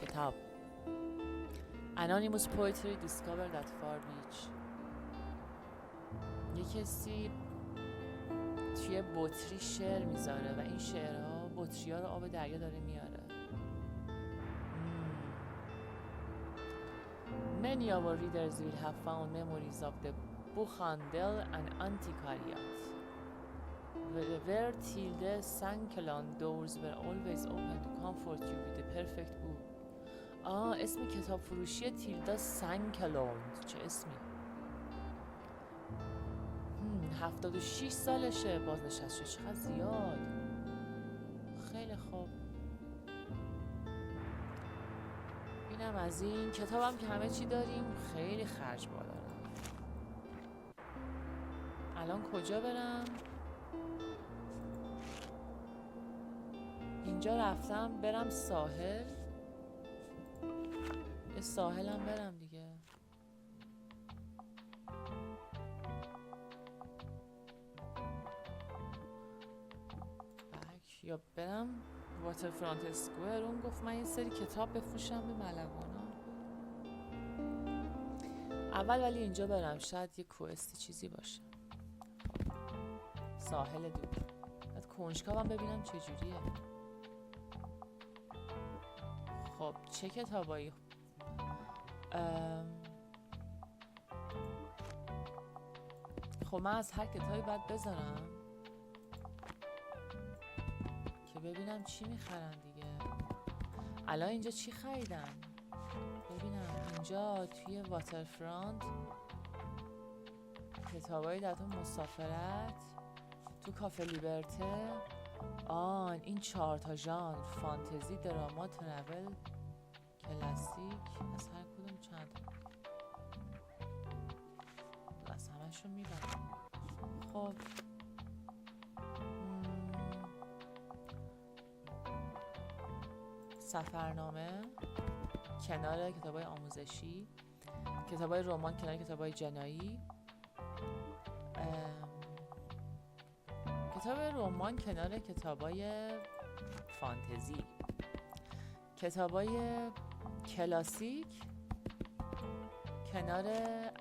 کتاب Anonymous Poetry Discovered at Far Beach. یه کسی توی بطری شعر میذاره و این شعرها بطری‌ها رو آب دریا داره میاره. Many of our readers will have found memories of the Buchandel and Antiquariat, where Tilde Sankelon doors were always open to comfort you with the perfect book. اسم کتاب فروشی تیلدا سنکلوند. چه اسمی؟ 76 سالشه، بازنشسته. چقدر زیاد. خیلی خوب. اینم از این کتابم که همه چی داریم. خیلی خرج بالا رفت. الان کجا برم؟ اینجا رفتم برم ساحل. یه ساحلم برم دیگه. یا برم واترفرانت اسکوئر. اون گفت من یه سری کتاب بفروشم به ملوانا. اول ولی اینجا برم، شاید یه کوئستی چیزی باشه. ساحل دور. بعد کنجکاوم ببینم چجوریه. خب چه کتابایی؟ خب من از هر کتابی باید بذارم که ببینم چی میخرن دیگه. الان اینجا چی خریدم؟ ببینم اینجا توی واترفرانت کتابایی در تو مسافرت، تو کافه لیبرته. این 4 تا ژانر: فانتزی، دراما، ترول، کلاسیک. از هر کدوم چند از همشون میبرم. خب سفرنامه کنار کتابای آموزشی، کتابای رمان کنار کتابای جنایی، کتاب رمان کنار کتابای فانتزی، کتابای کلاسیک کنار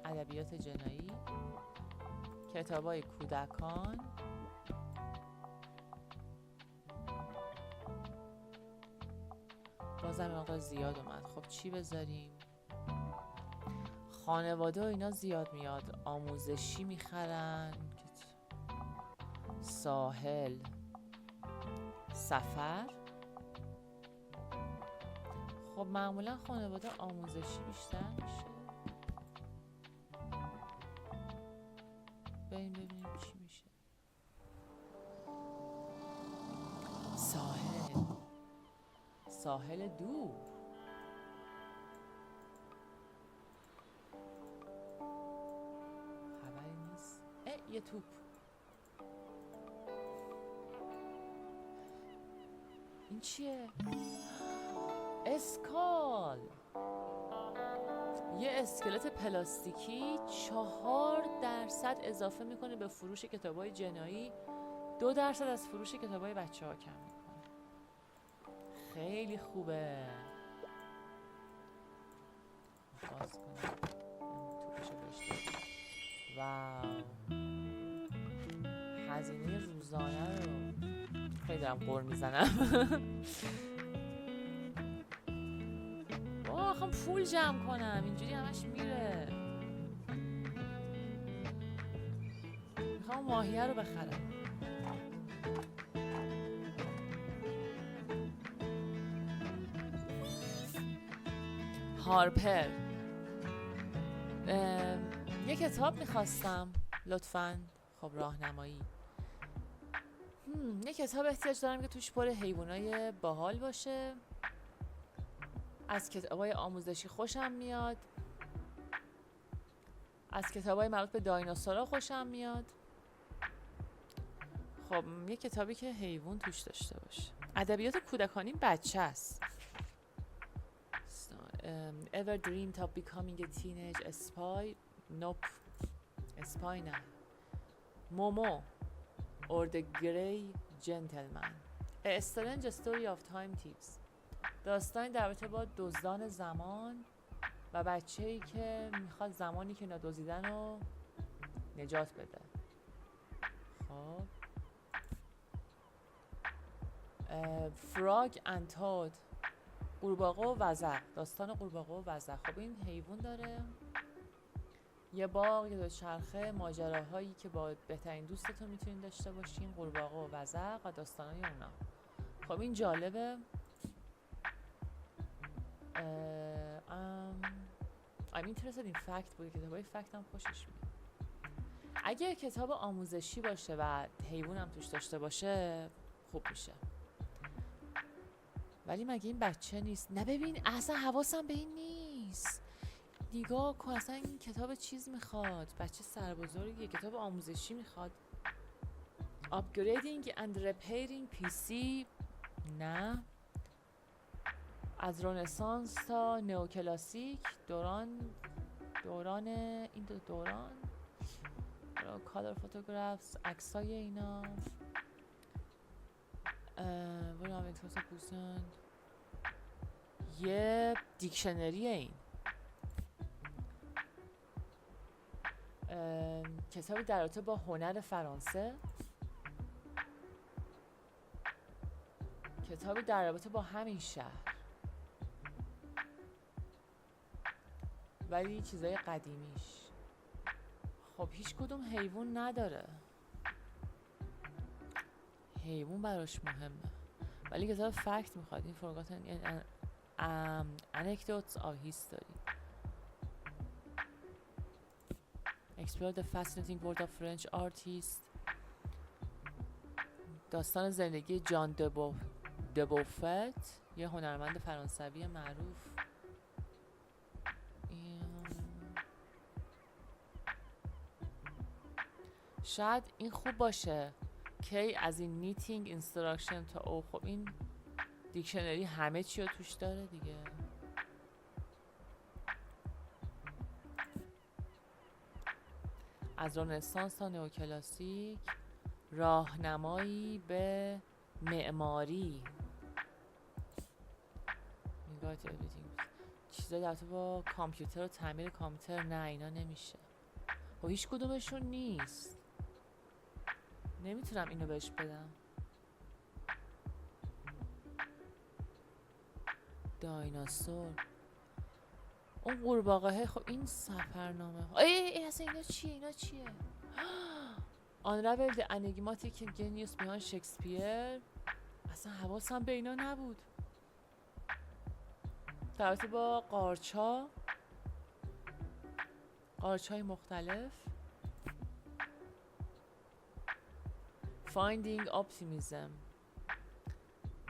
ادبیات جنایی، کتابای کودکان، بازم مقدار زیاد اومد. خب چی بذاریم؟ خانواده و اینا زیاد میاد. آموزشی میخرن، ساحل، سفر. خب معمولا خانواده آموزشی بیشتر میشه. بریم ببینیم چی میشه. ساحل دور. خبری نیست. یه توپ. این چیه؟ اسکال. یه اسکلت پلاستیکی 4% اضافه میکنه به فروش کتابای جنایی، 2% از فروش کتابای بچه ها کم میکنه. خیلی خوبه. باز کنم توپشو بشته. واو، هزینه روزانه رو خیلی دارم قر میزنم. میخوام پول جمع کنم، اینجوری همش میره. میخوام ماهیه رو بخرم. هارپر. یه کتاب میخواستم لطفاً. خب راهنمایی. یه کتاب احتیاج دارم که توش پر حیوانای باحال باشه. از کتابای آموزشی خوشم میاد. از کتابای مربوط به دایناسورها خوشم میاد. خب یه کتابی که حیوان توش داشته باشه. ادبیات کودکانی بچه است. Ever dreamed of becoming a teenage spy? Nope. Spy نه. Momo or the Grey Gentleman. A strange story of time thieves. داستانی در رابطه با دزدان زمان و بچه‌ای که میخواد زمانی که ندزدیدن رو نجات بده. خب Frog and Toad. قورباغه و وزغ. داستان قورباغه و وزغ. خب این حیوان داره، یه باغ، یه دوچرخه، ماجراهایی که با بهترین دوستتون میتونین داشته باشین، قورباغه و وزغ و داستانای اونا. خب این جالبه. I'm interested in fact بود. کتابای فکت هم خوشش میاد. اگه کتاب آموزشی باشه و حیوان هم توش داشته باشه خوب میشه. ولی مگه این بچه نیست؟ نه ببین اصلا حواسم به این نیست. نگاه کن اصلا این کتاب چیز میخواد، بچه سربزرگیه، کتاب آموزشی میخواد. Upgrading and repairing PC. نه. از رنسانس تا نئوکلاسیک، دوران این دوران کالر فوتوگرافز، عکسای اینا. یه دیکشنری این. کتابی در رابطه با هنر فرانسه. کتابی در رابطه با همین شهر ولی چیزای قدیمیش. خب هیچ کدوم حیوان نداره. حیوان براش مهمه ولی کتاب فکت میخواد. این forgotten anecdotes of history. Explore the fascinating world of French artists. داستان زندگی جان دبوفت، یه هنرمند فرانسوی معروف. شاید این خوب باشه. کی از این نیتینگ اینستراکشن تا او. خب این دیکشنری همه چی رو توش داره دیگه. از رنسانس تا نئوکلاسیک، راهنمایی به معماری. چیزا در تو با کامپیوتر و تعمیر کامپیوتر. نه اینا نمیشه. و هیچ کدومشون نیست. نمیتونم اینو بهش بدم. دایناسور. اون قورباغه. خب این سفرنامه. ای اصلا اینا چیه؟ Unravel the enigmatic genius behind Shakespeare. اصلا حواسم به اینا نبود. در رابطه با قارچ‌های مختلف. Finding optimism.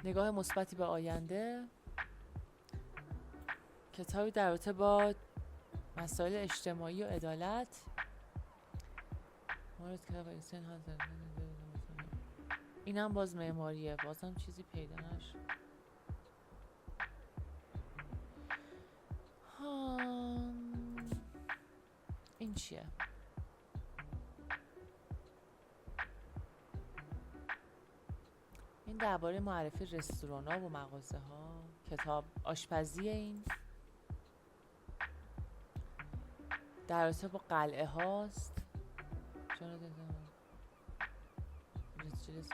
نگاه مثبتی به آینده. کتابی در رابطه با مسائل اجتماعی و عدالت. اینم باز معماریه. بازم چیزی پیدا نشد. این چیه؟ این درباره معرفی رستورانا و مغازه ها. کتاب آشپزی. این در رابطه با قلعه هاست.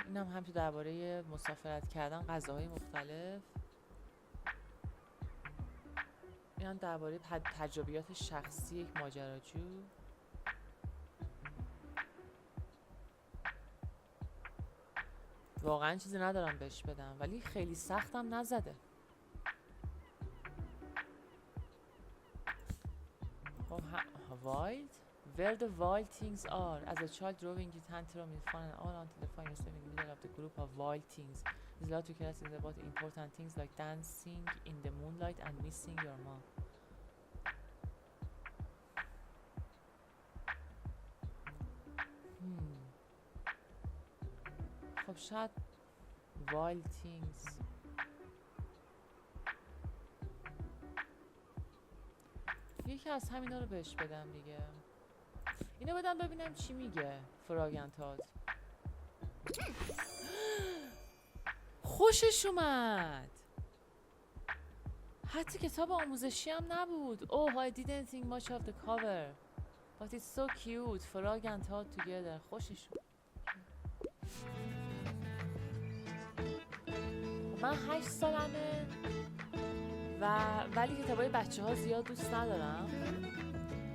این هم تو درباره مسافرت کردن، غذاهای مختلف. این هم درباره تجربیات شخصی یک ماجراجو. واقعا چیزی ندارم بهش بدم ولی خیلی سختم نزده. Wild? Where the wild things are. As a child, drawing it tantrum in fun and all until the final step in the middle of the group of wild things. This allowed to class is about important things like dancing in the moonlight and missing your mom. خب شاید wild things. یکی از همینا رو بهش بدم دیگه. اینو بدم ببینم چی میگه. فراگنتات خوشش اومد. حتی کتاب آموزشی هم نبود. Oh, I didn't think much of the cover but it's so cute. فراگنتات together. خوشش اومد. من 8 سالمه ولی کتابای بچه ها زیاد دوست ندارم،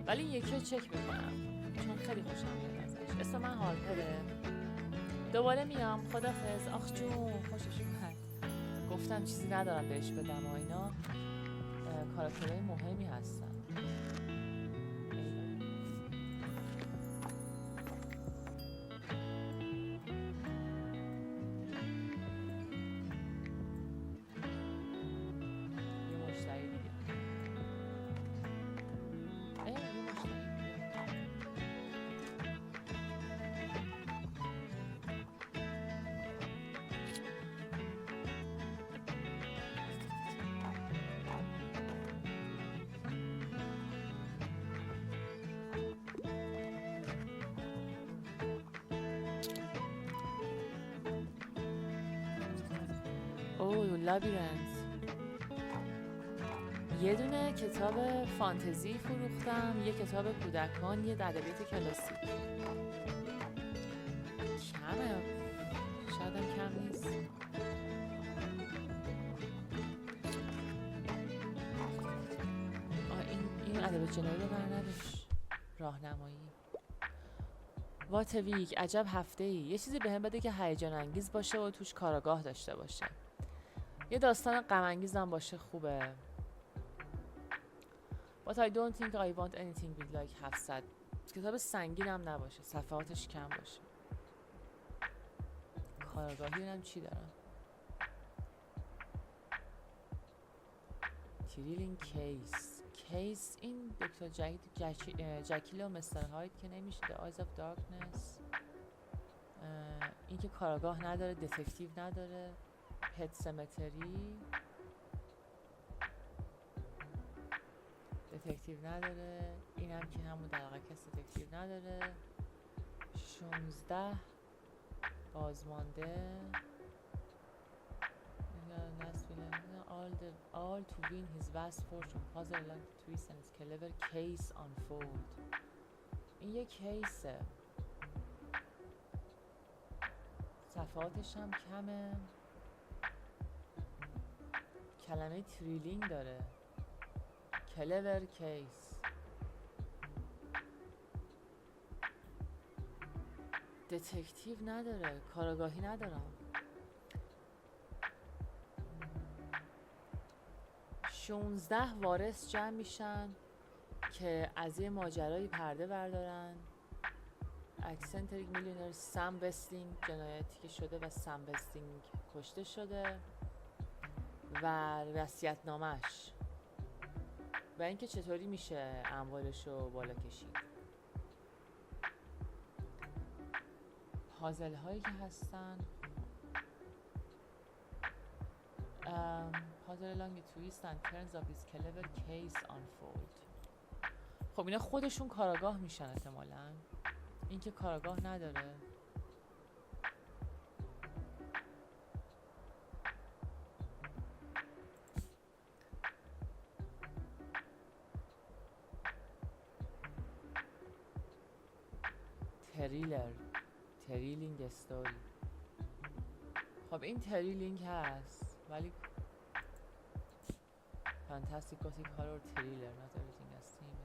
ولی این یکی رو چک میکنم چون خیلی خوشم میاد ازش. اسم من هارپره. دوباره میام. خدافظ. آخ جون خوشش اومد. گفتم چیزی ندارم بهش بدم و اینا کاراکترهای مهمی هستن. اوه لابیرنت. یه دونه کتاب فانتزی فروختم، یه کتاب کودکان، یه ادبیات کلاسیک. کمه، شاید هم کم نیست. این ادبیات جنایی رو نداشت. راهنمایی. وات ویک. عجب هفته ای. یه چیزی بهم بده که هیجان انگیز باشه و توش کاراگاه داشته باشه. یه داستان غم انگیزم باشه خوبه. But I don't think I want anything with like 700. کتاب سنگینم نباشه، صفحاتش کم باشه. کارگاهی ببینم چی دارم. تریلینگ کیس این دکتر جکیل و مستر هاید که نمیشه. The Eyes of Darkness. این که کارگاه نداره، دتکتیو نداره. پت سمتری دتکتیو نداره. اینم که همون دقیقه کس دتکتیو نداره. 16 بازمانده. all to win his vast fortune puzzle along the twist and his clever case unfold. این یه کیسه، صفحاتش هم کمه. کلمه تریلینگ داره. کلور کیس. دتکتیو نداره، کارآگاهی ندارم. 16 وارث جمع میشن که از یه ماجرایی پرده بردارن. اکسنتریک میلیونر سم وستینگ جنایتی که شده و سم وستینگ کشته شده و وصیت‌نامه‌اش و اینکه چطوری میشه اموالشو بالا کشید. پازل هایی که هستن puzzle along the twist and turns of his clever case unfold. خب اینا خودشون کاراگاه میشن احتمالاً. این که کاراگاه نداره. تریلینگ استوری. خب این تریلینگ هست ولی فانتاستیک گوتیک هارور تریلر not everything as seen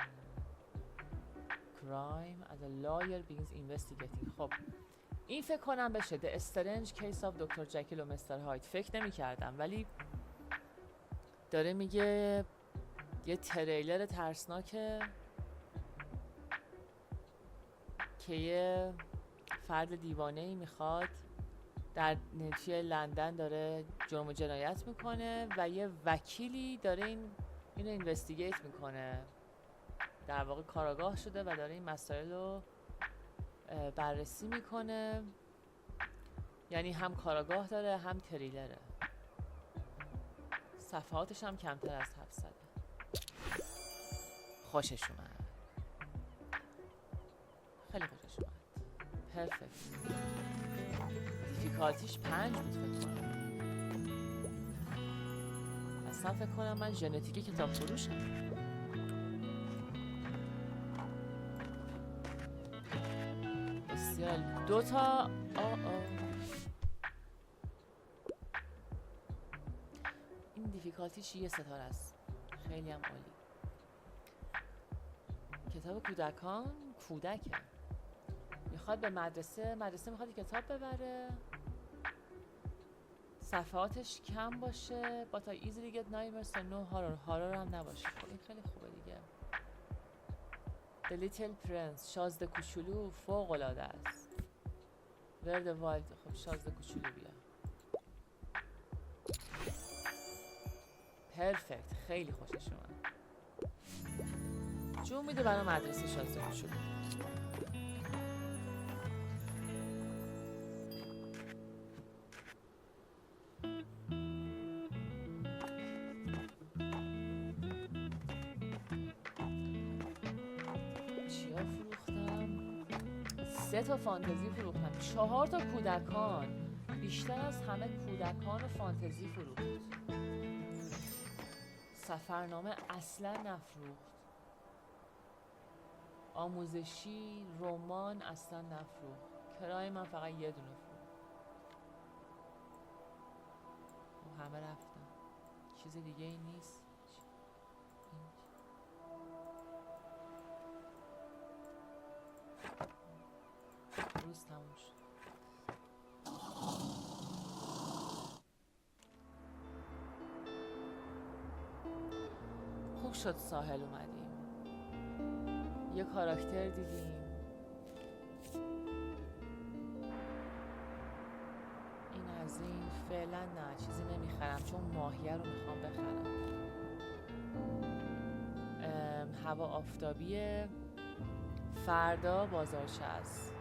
crime as a lawyer begins investigating. خب این فکر کنم بشه The Strange Case of Dr. Jekyll و Mr. Hyde. فکر نمی کردم ولی داره میگه یه تریلر ترسناکه که یه فرد دیوانه‌ای میخواد در توی لندن داره جرم و جنایت میکنه و یه وکیلی داره اینو اینوستیگیت میکنه. در واقع کاراگاه شده و داره این مسائل رو بررسی میکنه. یعنی هم کاراگاه داره هم تریلره. صفحاتش هم کمتر از 700. خوشش اومد. خیلی خوشش اومد. پرفکت. دیفیکالتیش 5 بود فکر کنم. اصلا فکر کنم من ژنتیکی کتاب فروشم. بسیار. 2 تا این دیفیکالتیش یه ستاره است. خیلی هم عالی. کتاب کودکان کودکه، میخواد به مدرسه میخواد کتاب ببره، صفحاتش کم باشه، با تا easily get nightmares and no horror هم نباشه. خب این خیلی خوبه دیگه. The Little Prince، شازده کوچولو فوق العاده است. Where the Wild، خب شازده کوچولو بیا. پرفکت، خیلی خوشش اومد. جون میده برای مدرسه شازده کوچولو. چیا فروختم؟ 3 تا فانتزی فروختم، 4 تا کودکان. بیشتر از همه کودکان فانتزی فروخت. سفرنامه اصلا نفروخت. آموزشی، رمان اصلا نفروخت. کرای من فقط یه دونه فروخت. و همه رفتن. چیز دیگه ای نیست. روز تموم شد. خوب شد ساحل اومدیم، یه کاراکتر دیدیم. این از این فعلا نه، چیزی نمیخرم چون ماهیه رو میخوام بخرم. هوا آفتابیه، فردا بازارچه است.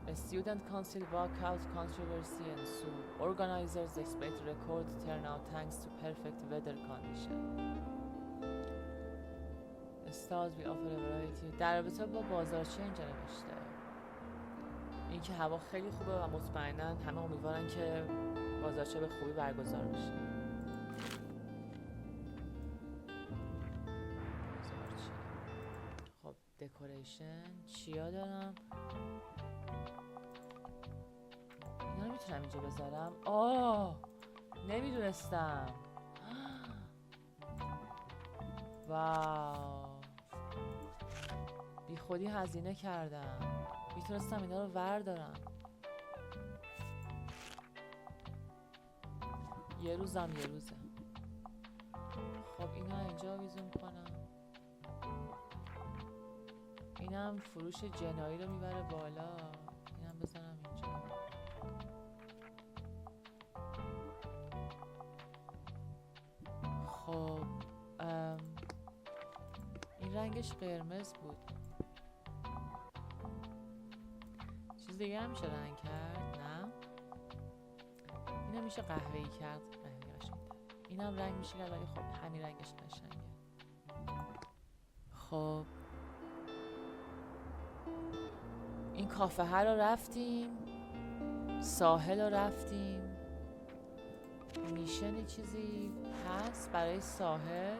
A student council walkout controversy ensued. Organizers expect record turnout thanks to perfect weather condition. Stars we offer a variety. در رابطه با بازارچه اینجا نوشته این که هوا خیلی خوبه و مطمئناً همه امیدوارن که بازارچه به خوبی برگزار بشه. بازارچه. خب دکوریشن چیا دارم؟ اینا میتونم اینجا بذارم؟ نمیدونستم. واو، بی خودی هزینه کردم، میتونستم اینا رو وردارم. یه روزه. خب اینا اینجا آویزون کنم. اینم فروش جنایی رو میبره بالا، اینم بزنم اینجا. خب این رنگش قرمز بود، چیز دیگه هم میشه رنگ کرد؟ نه، اینم میشه قهوه‌ای کرد، قهوه‌ای قشنگ‌تر. اینم رنگ میشه کرد ولی خب همین رنگش قشنگه. خب این کافه ها رو رفتیم، ساحل رو رفتیم. میشنی چیزی هست برای ساحل؟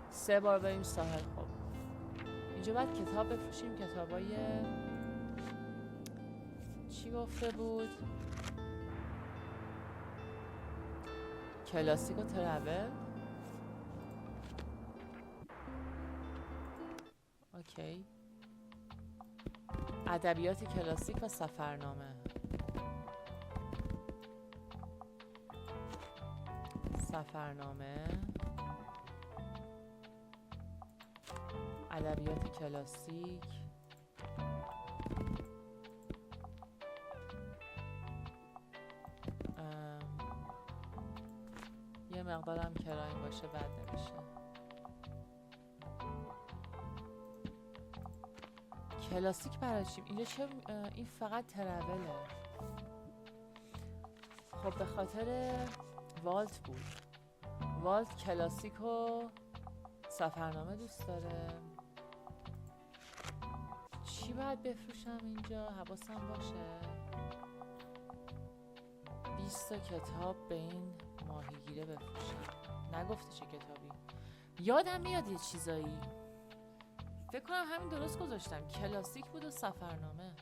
3 بار بریم ساحل. خب اینجا باید کتاب بفروشیم. کتابای چی گفته بود؟ کلاسیک و ترول. اوکی. ادبیات کلاسیک و سفرنامه. ادبیات کلاسیک. یه مقدارم کرایه باشه بد نمیشه. کلاسیک برای چیم؟ اینجا چه؟ این فقط تروله. خب به خاطر والت بود. والت کلاسیک و سفرنامه دوست داره. چی باید بفروشم اینجا؟ حواسم باشه. 20 تا کتاب به این ماهیگیره بفروشم. نگفته چه کتابی. یادم میاد یه چیزایی. فکر کنم همین درست گذاشتم. کلاسیک بود و سفرنامه.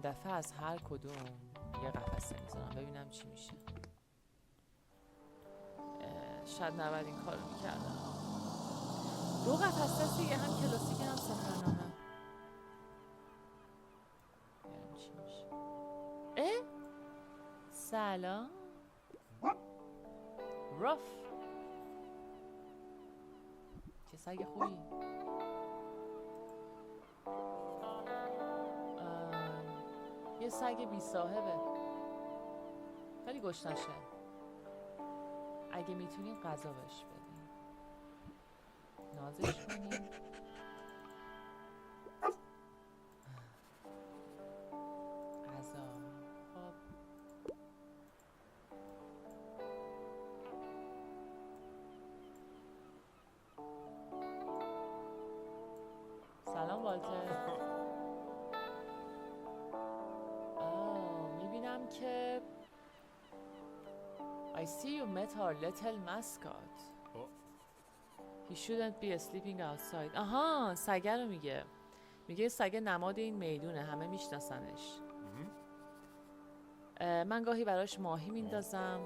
دفعه از هر کدوم یه قفسه میذارم ببینم چی میشه. شاید نباید این کارو میکردم. 2 قفسه هست دیگه، هم کلاسیک هم سفرنامه. ببینم چی میشه. سلام رف، چه سگ خوبی. یه سگ بی صاحبه، خیلی گشنشه. اگه میتونین غذا بهش بدین، نازش کنین. غذا. خب سلام والتر. میبینم که I see you met our little mascot. He shouldn't be sleeping outside. آها، سگه رو میگه سگه نماد این میدونه، همه میشناسنش. من گاهی براش ماهی میندازم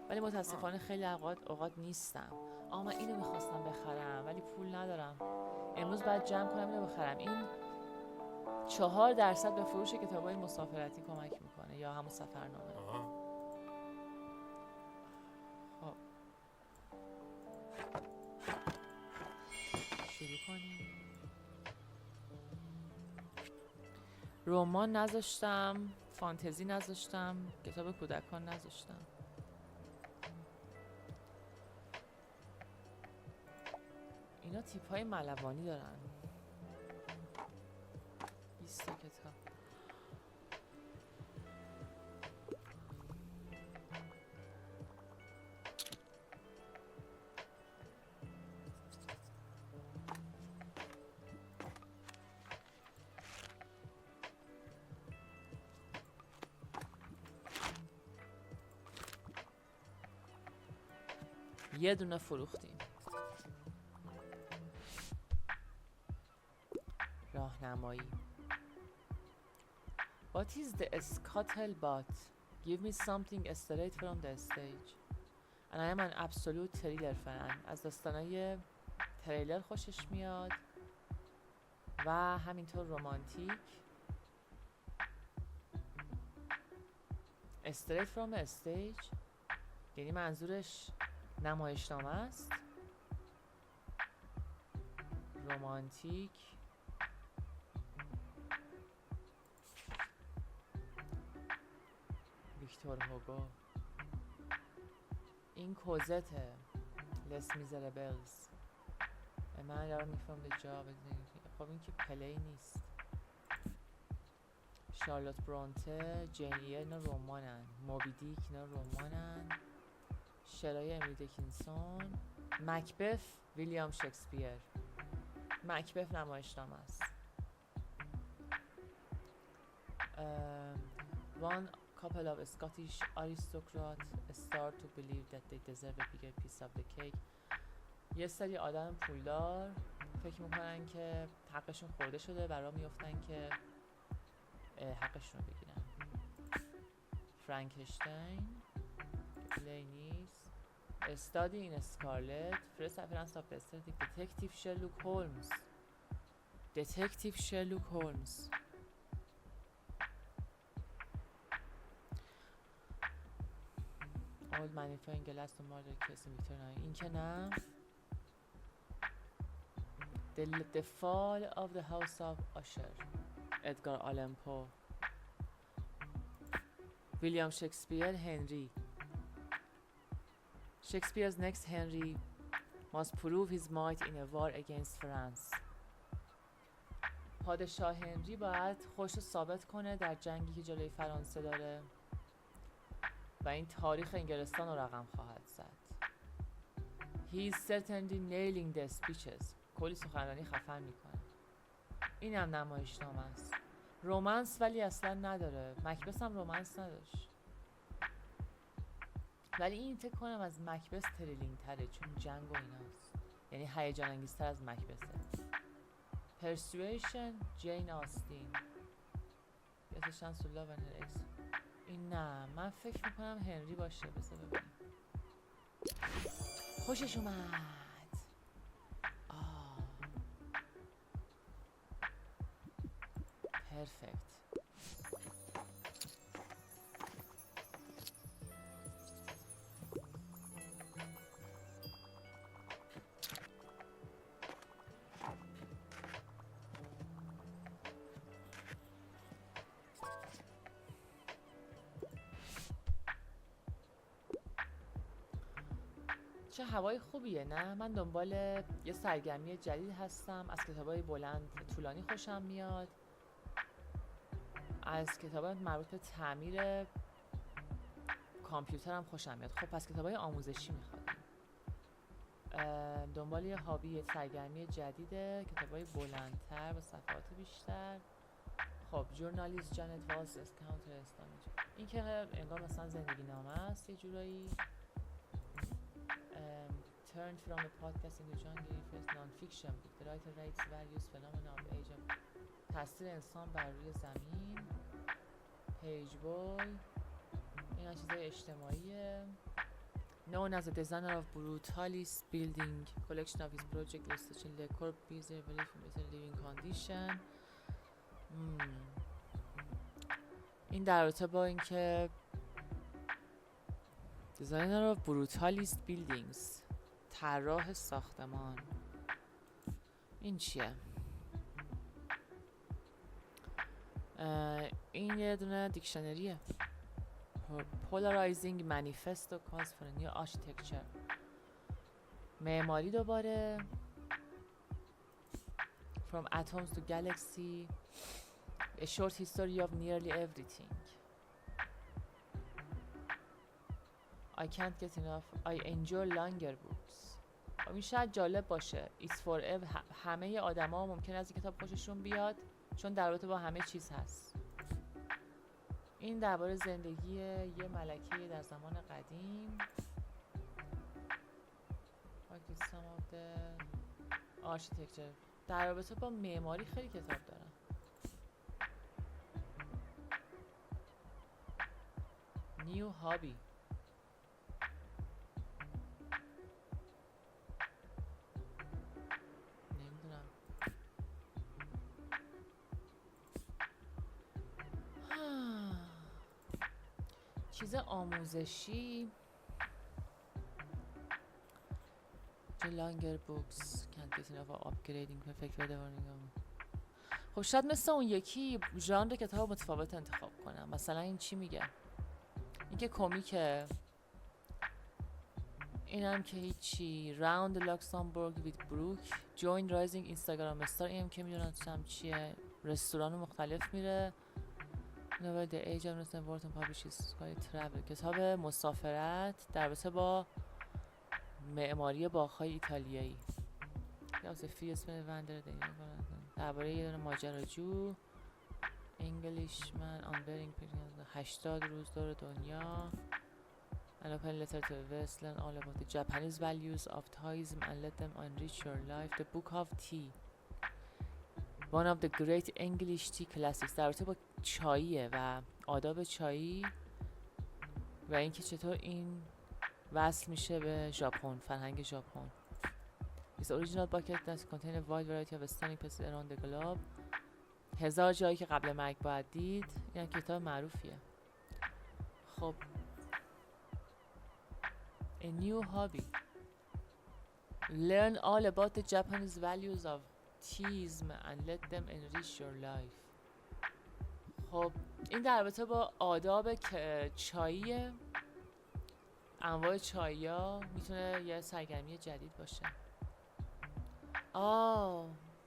ولی متاسفانه خیلی اوقات نیستم. من اینو میخواستم بخرم ولی پول ندارم. امروز باید جمع کنم اینو بخرم. این 4% به فروش کتابای مسافرتی کمک میکنه یا همون سفرنامه. خب شروع کنیم. رمان نذاشتم، فانتزی نذاشتم، کتاب کودکان نذاشتم. اینا تیپ های ملوانی دارن. 20 کتاب. یه دونه فروختیم. راهنمایی. What is the scuttlebutt? Give me something straight from the stage. And I am an absolute thriller fan. از داستانای تریلر خوشش میاد و همینطور رمانتیک. Straight from the stage یعنی منظورش نمایشنامه است. رمانتیک ویکتور هوگو. این کوزته لس میزربلز. من یارو میفهم به جا بزنید. خب این که پلی نیست. شارلوت برونته، جین ایر اینا رمانن. موبی دیک اینا رمانن. شرای امیلی دکینسون. مکبث ویلیام شکسپیر. مکبث نمایشنامه است. One couple of Scottish aristocrats start to believe that they deserve a bigger piece of the cake. یه سری آدم پولدار فکر میکنن که حقشون خورده شده، برا میفتن که حقشون رو بگیرن. فرانکشتاین پلی نیست. Study in Scarlet. First appearance of the Detective Sherlock Holmes. Detective Sherlock Holmes. Old Manifesting Glass to Murder Case in Victoria. این که نه. The Fall of the House of Usher. Edgar Allan Poe. William Shakespeare Henry. Shakespeare's next Henry must prove his might in a war against France. پادشاه هنری باید خودش رو ثابت کنه در جنگی که جلوی فرانسه داره و این تاریخ انگلستان رو رقم خواهد زد. He is certainly nailing the speeches. کلی سخنرانی خفن میکنه. این هم نمایشنامه است. رومانس ولی اصلا نداره. مکبث هم رومانس نداشت. ولی این فکر کنم از مکبث تریلینگ تره چون جنگ و ایناست. یعنی هیجان انگیزتر از مکبثه. Persuasion جین آستین. چانس تو لاو اند اکس. این نه، من فکر میکنم هنری باشه. بذار ببینیم. خوشش اومد. پرفکت. چه هوای خوبیه نه؟ من دنبال یه سرگرمی جدید هستم. از کتابای بلند طولانی خوشم میاد. از کتابای مربوط به تعمیر کامپیوترم خوشم میاد. خب پس کتابای آموزشی میخوادیم. دنبال یه هابی، یه سرگرمی جدیده. کتابای بلندتر با صفحات بیشتر. خب ژورنالیست جانت والز اسکانتر اسلامی. این که انگار مثلا زندگی نامه است یه جورایی. Turned from a podcast into jungle first non-fiction book. The writer writes various phenomena of age of تاثیر انسان بر روی زمین. پیج بوی. اینا چیزای اجتماعیه. Known as the designer of Brutalis building collection of his project researching the core preserve living condition. این در رابطه با اینکه دیزاینر of Brutalis buildings، طراح ساختمان. این چیه؟ این یه دونه دیکشنریه. Polarizing manifesto calls for a new architecture. معماری دوباره. From atoms to galaxy. A short history of nearly everything. I can't get enough. I enjoy longer books. این شاید جالب باشه. It's for همه آدم ها ممکن از این کتاب خوششون بیاد چون در رابطه با همه چیز هست. این درباره زندگی یه ملکه در زمان قدیم. Some of the architecture. در رابطه با معماری خیلی کتاب دارن. New hobby. نمیدونم. چیز آموزشی. longer books can't get enough of upgrading perfect weather warning. خب شاید مثل اون یکی ژانر کتاب متفاوت انتخاب کنم. مثلا این چی میگه؟ این که کمیکه. اینم که هیچی. Round the Luxembourg with Brooke Join Rising Instagram Star. اینم که میدونم چیه. رستوران مختلف میره. نوبل The Age of Northern World Publishes Travel. کتاب مسافرت در رابطه با معماری باغ‌های ایتالیایی. یا فری اسپن وندر درباره یه دونه ماجراجو. انگلیشمن آنبرینگ 80 روز دور دنیا. An open letter to West learn all about the Japanese values of Taoism and let them enrich your life. The Book of Tea. One of the great English tea classics. در رابطه با چاییه و آداب چایی و اینکه چطور این وصل میشه به ژاپن، فرهنگ ژاپن. This original bucket that contain a wide variety of stunning places around the globe. 1000 جایی که قبل مرگ باید دید. این کتاب معروفیه. خب A new hobby. Learn all about the Japanese values of Taoism and let them enrich your life. خب این در رابطه با آداب چاییه. انواع چای‌ها میتونه یه سرگرمی جدید باشه.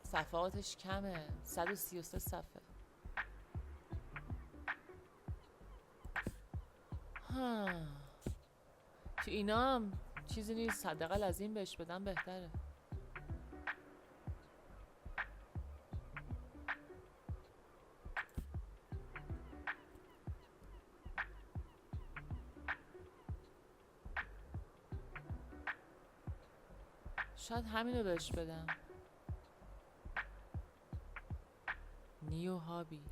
صفحاتش کمه. 133 صفحه. تو اینا هم چیزی نیست. حداقل از این بهش بدم بهتره. شاید همینو بهش بدم. نیو هابی.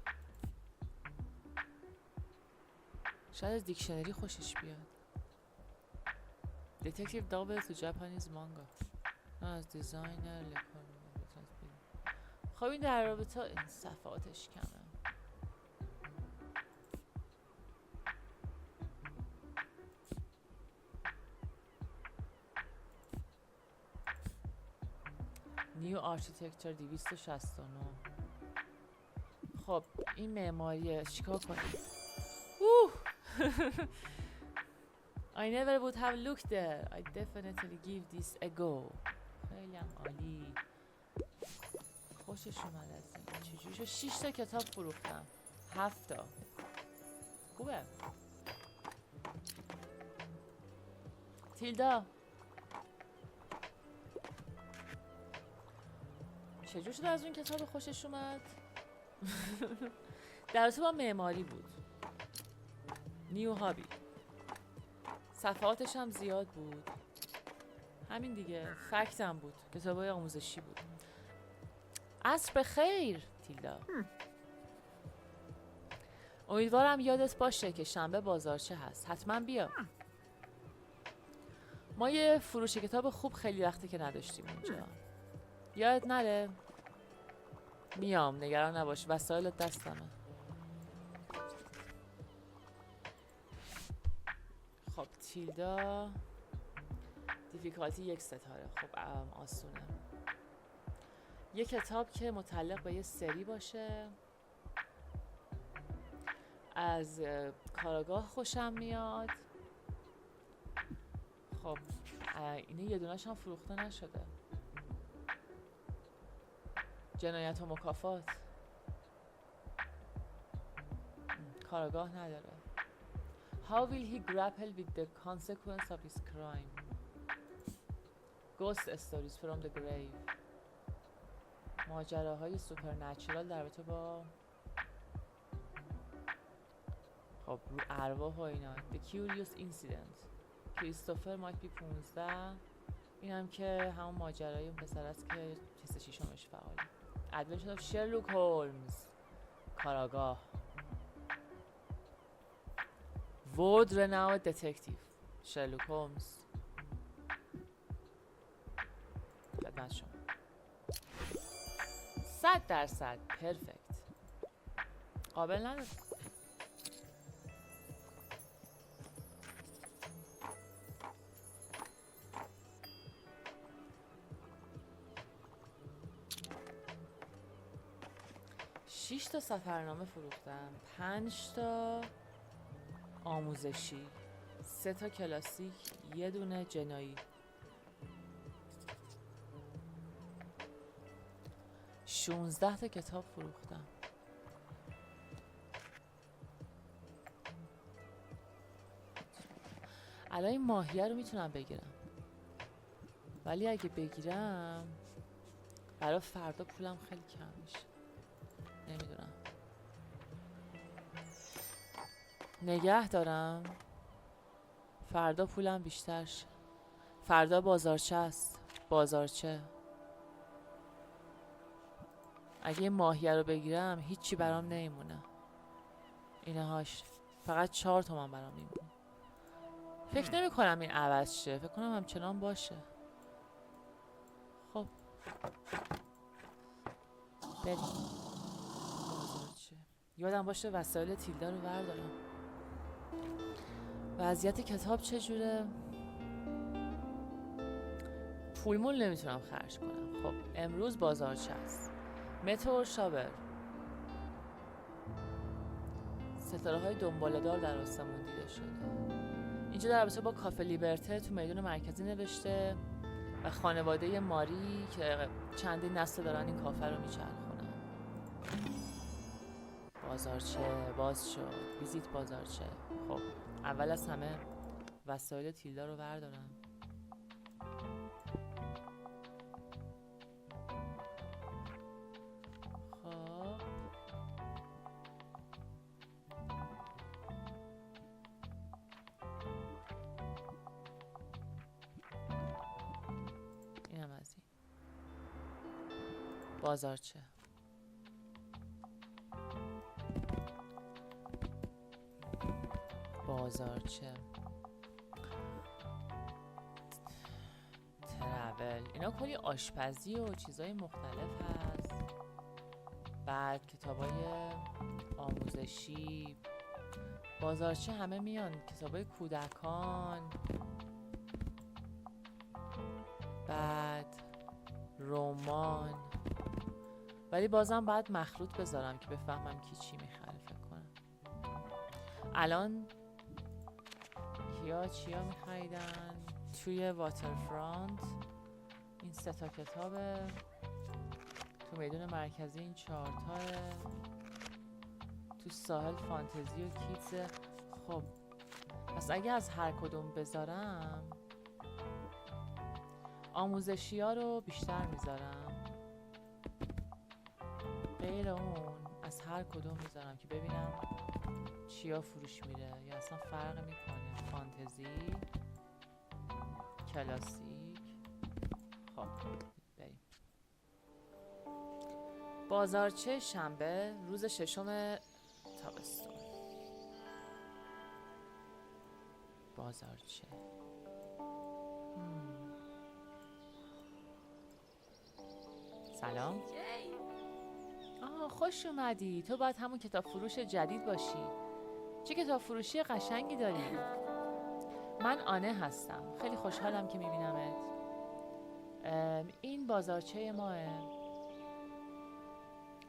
شاید از دیکشنری خوشش بیاد. دیتکتیو دابل تو جاپانیز مانگا. از دیزاینر لکار. خب این در رابطه این صفحاتش کمه. نیو آرکیتکچر 269. خب این معماریه چیکار کنیم؟ I never would have looked there. I definitely give this a go. خیلی هم عالی. خوشش اومد از این. چجوری شد 6 تا کتاب فروختم. 7 تا. خوبه. تیلدا. چجور شد از اون کتاب خوشش اومد؟ در تو با معماری بود. نیو هابی. صفحاتش هم زیاد بود. همین دیگه. فکت هم بود. کتابای آموزشی بود. عصر بخیر تیلدا. امیدوارم یادت باشه که شنبه بازارچه هست. حتما بیا. ما یه فروش کتاب خوب خیلی وقته که نداشتیم اونجا. یادت نره؟ میام نگران نباش. وسایلت دستمه. خب تیلدا دیفیکالتی 1 ستاره. خب آسونه. یه کتاب که متعلق به یه سری باشه. از کاراگاه خوشم میاد. خب اینه یه دونه‌ش هم فروخته نشده. جنایت و مکافات. کاراگاه نداره. How will he grapple with the consequence of his crime? Ghost stories from the grave. ماجراهای سوپرنچرال در رابطه با خب رو ارواح و اینا. The Curious Incident. کریستوفر مایک بی 15. این هم که همون ماجرای اون پسر است که تست شیشمش فعاله. ادونچر اف شرلوک هولمز. کاراگاه. ورد رناو دتکتیو. شرلوک هولمز. خدمت شما. 100% پرفکت. قابل نداره. شش تا سفرنامه فروختم. 5 تا آموزشی. 3 تا کلاسیک. یه دونه جنایی. 16 تا کتاب فروختم. الان این ماهیه رو میتونم بگیرم. ولی اگه بگیرم برای فردا پولم خیلی کم میشه. نمیدونم. نگه دارم. فردا پولم بیشتر شه. فردا بازارچه است. بازارچه. اگه این ماهیه رو بگیرم هیچی برام نمیمونه. اینهاش فقط 4 تومن برام میمونه. فکر نمی کنم این عوض شه. فکر کنم همچنان باشه. خب بریم. یادم باشه وسایل تیلدا رو بردارم. وضعیت کتاب چجوره؟ پولمون نمیتونم خرج کنم. خب امروز بازارچه است. متور شابر. ستاره های دنباله‌دار در آسمون دیده شده. اینجا در رابطه با کافه لیبرته تو میدون مرکزی نوشته و خانواده ماری که چندین نسل دارن این کافه رو میچرخونن. بازارچه باز شد. ویزیت بازارچه. خب اول از همه وسایل تیلدا رو بردارم. خب اینم از این بازارچه. بازارچه، ترول، اینا کلی آشپزی و چیزای مختلف هست. بعد کتابای آموزشی، بازارچه همه میان، کتابای کودکان، بعد رمان. ولی بازم باید مخروط بذارم که بفهمم کی چی میخره. فکر کنم الان کیا چیا میخریدن توی واترفرانت. این 3 تا کتابه، تو میدون مرکزی این 4 تاه، تو ساحل فانتزی و کیدز. خب پس اگه از هر کدوم بذارم آموزشی ها رو بیشتر میذارم، غیر اون از هر کدوم میذارم که ببینم چیا فروش میره یا اصلا فرق میکنه. فانتزی، کلاسیک. خب بریم. بازارچه شنبه روز 6 تابستون. بازارچه سلام. خوش اومدی. تو باید همون کتاب فروش جدید باشی. چه کتاب فروشی قشنگی داری. من آنه هستم، خیلی خوشحالم که میبینمت. این بازارچه ماه.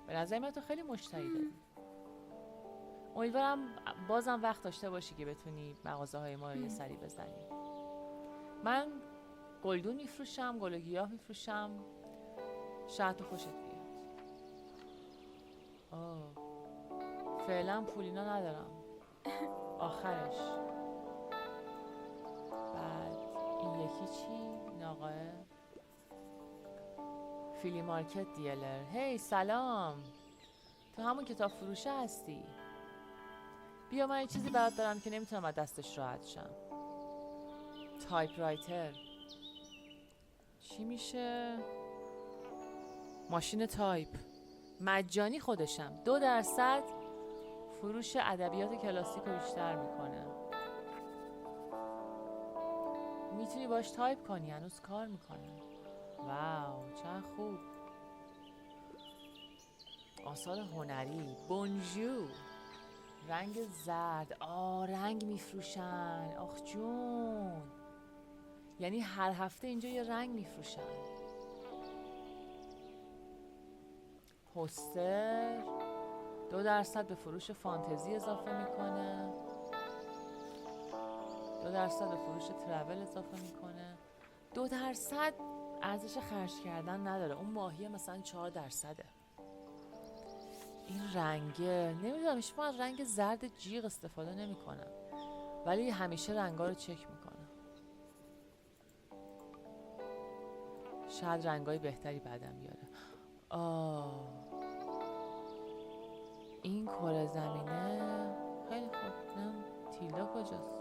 به نظر من تو خیلی مشتری داری. امیدوارم بازم وقت داشته باشی که بتونی مغازه های ما رو یه سری بزنی. من گلدون میفروشم، گل و گیاه میفروشم. شاید تو خوشت بیاد. فعلا پولینا ندارم، آخرش. بعد این یکی چی؟ این آقاه فیلی مارکت دیلر. هی سلام، تو همون کتاب فروشه هستی؟ بیا من یه چیزی برات دارم که نمیتونم از دستش راحت شم. تایپ رایتر. چی میشه؟ ماشین تایپ مجانی خودشم. 2% فروش ادبیات کلاسیک رو بیشتر میکنه. میتونی باش تایپ کنی، هنوز کار میکنه. واو چه خوب. آثار هنری. بونجو، رنگ زرد. رنگ میفروشن. آخ جون، یعنی هر هفته اینجا یه رنگ میفروشن. پوستر 2% به فروش فانتزی اضافه میکنه. 2% به فروش ترول اضافه میکنه. 2% ارزش خرج کردن نداره. اون ماهی مثلا 4%. این رنگه نمیدونم، هیچ وقت از رنگ زرد جیغ استفاده نمیکنم، ولی همیشه رنگا رو چک میکنم. شاید رنگای بهتری بعدم بیاره. این کره زمینه خیلی خوب. نم تیلا کجاست؟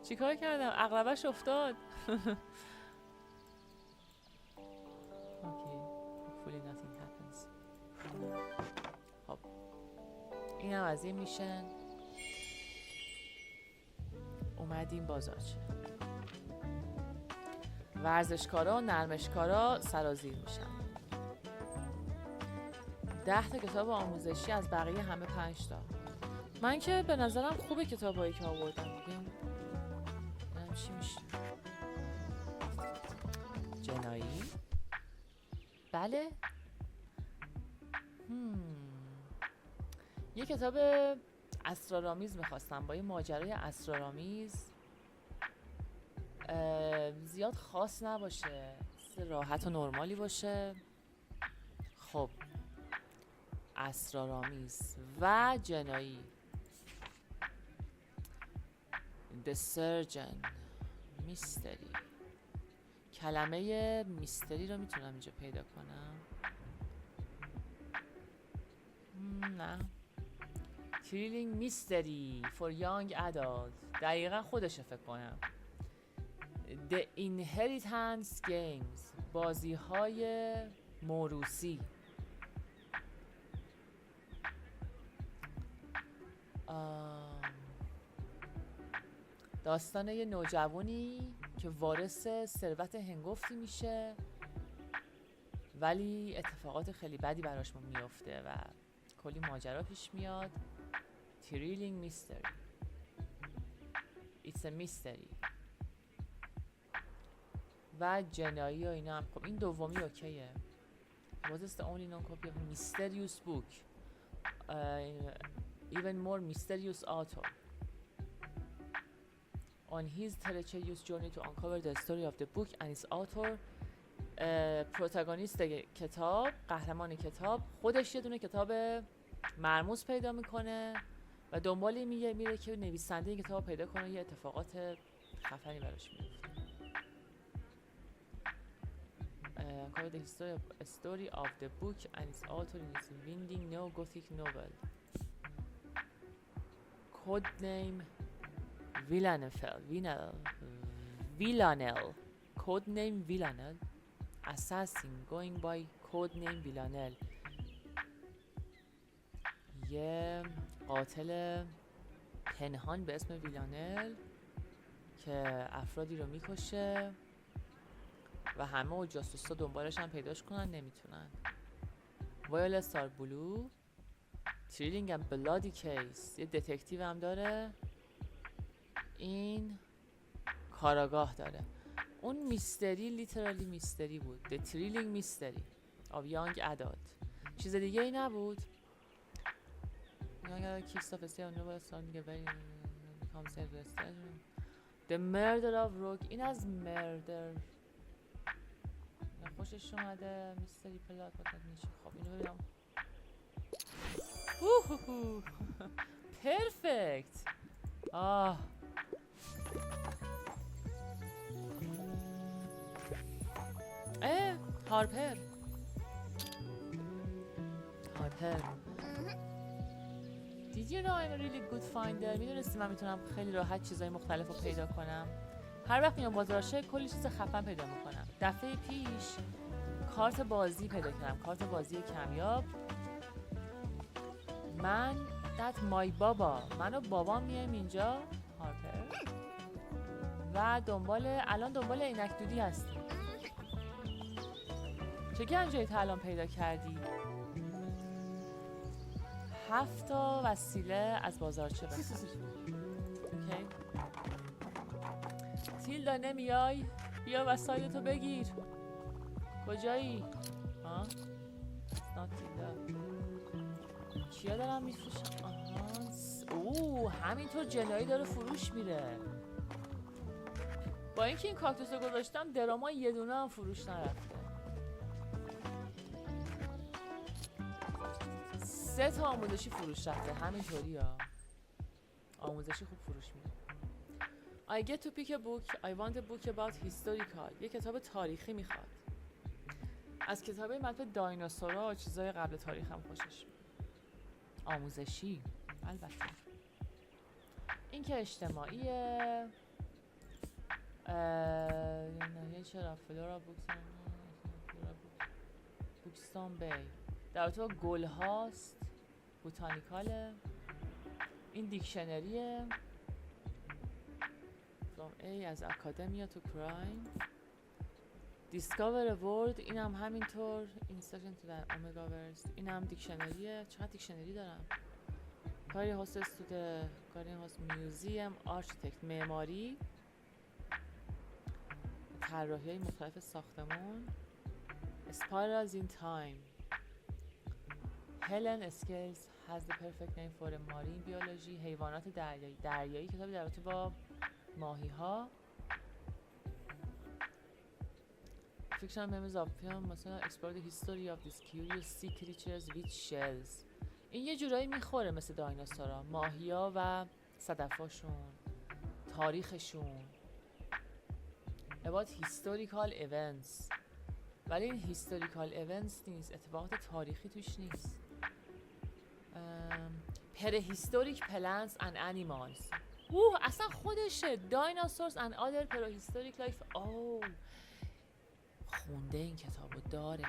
چی کار کردم؟ عقربش افتاد. hopefully nothing happens. خب اینم از این میشن. اومدیم بازارچه. ورزشکارا و نرمشکارا سرازیر میشن. 10 تا کتاب آموزشی، از بقیه همه 5 تا. من که به نظرم خوبه کتابایی که آوردم. بگم چی میشه؟ جنایی؟ بله؟ یه کتاب اسرارآمیز میخواستم، با یه ماجرای اسرارآمیز. زیاد خاص نباشه، راحت و نرمالی باشه. خب اسرارآمیز و جنایی. The Surgeon. میستری. کلمه میستری رو میتونم اینجا پیدا کنم؟ نه. Thrilling Mystery for Young Adults. دقیقا خودشه فکر کنم. The Inheritance Games. بازی های موروثی. داستان یه نوجوانی که وارث ثروت هنگفتی میشه ولی اتفاقات خیلی بدی براش میفته و کلی ماجرا پیش میاد. Thrilling mystery. It's a mystery. و جنایی و اینا هم خب این دومی اوکیه. What is the only known copy of a mysterious book? Even more mysterious author. On his treacherous journey to uncover the story of the book and its author, پروتاگونیست کتاب، قهرمان کتاب، خودش یه دونه کتاب مرموز پیدا میکنه و دنبال میره که نویسنده این کتاب پیدا کنه. یه اتفاقات خفنی براش میفته. Uncover the story of the book and its author in its winding neo-gothic novel. Codename Villanelle. Codename Villanelle. Assassin going by codename Villanelle. یه قاتل پنهان به اسم ویلانل که افرادی رو میکشه و همه و جاسوسا دنبالش هم پیداش کنن نمیتونن. وایولت are blue. Thrilling and bloody case. یه دتکتیو هم داره. این کاراگاه داره. اون میستری لیترالی میستری بود. The thrilling mystery of young adult. چیز دیگه ای نبود. The murder of Rogue. این از murder خوشش اومده. میستری پلات بکنه میشه. خب اینو ببینم. پرفکت. هارپر. Did you know I'm a really good finder? میدونستی من میتونم خیلی راحت چیزای مختلف رو پیدا کنم. هر وقت میام بازارشه کلی چیز خفن پیدا میکنم. دفعه پیش کارت بازی پیدا کردم. کارت بازی کمیاب. من و بابام میایم اینجا هارپر و الان دنبال عینک دودی هستیم. چه گنجایی تا الان پیدا کردی؟ 7 تا وسیله از بازارچه بخر. اوکی. تیلدا نمیای؟ بیا وسایلتو بگیر. کجایی؟ تیلدا. کیا دارم میفروشم؟ همینطور جنایی داره فروش میره. با اینکه این کاکتوس رو گذاشتم دراما یه دونه هم فروش نرفته. 3 تا آموزشی فروش رفته. همینطوری ها. آموزشی خوب فروش میره. I get to pick a book. I want a book about historical. یه کتاب تاریخی میخواد. از کتابای مربوط به دایناسورها و چیزای قبل تاریخ هم خوشش میاد. آموزشی البته. این که اجتماعیه. یه چرا فلورا بوکستان بی در تو گل هاست. بوتانیکاله. این دیکشنریه. From A از اکادمیا تو کرایم. دیسکاور ورد. این هم همینطور. اینستاژن تو در اومگاورس. این هم دیکشنریه. چقدر دیکشنری دارم. کاری هاستس تو ده کاری هاست میوزیم. آرشیتکت معماری. طراحی های مختلف ساختمون. Spirals in time. Helen Scales has the perfect name for a marine biology. حیوانات دریایی کتابی در رابطه با ماهی ها. Fictional memories of film مثلا explore the history of these curious sea creatures with shells. این یه جورایی میخوره مثل دایناسورا. ماهی ها و صدفاشون. تاریخشون. About historical events. ولی این historical events نیست. اتفاقات تاریخی توش نیست. Prehistoric plants and animals. اصلا خودشه. Dinosaurs and other prehistoric life. خونده این کتابو داره.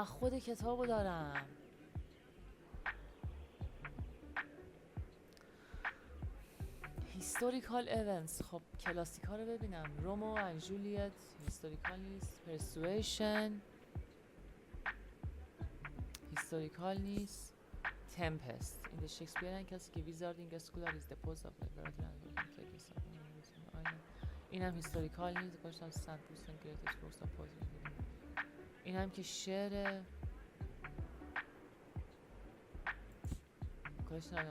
خود کتابو دارم. هیستوریکال ایونتس. خب کلاسیکا رو ببینم. رومو اند جولیت هیستوریکال نیست. پرسویشن هیستوریکال نیست. تمپست این د شکسپیرن کسی که ویزاردینگ اسکولار ایز دپوز آف این هم هیستوریکال نیست. گوشتم سنت بوستن گریتس روستا پوزی. این هم که شعر گوشتم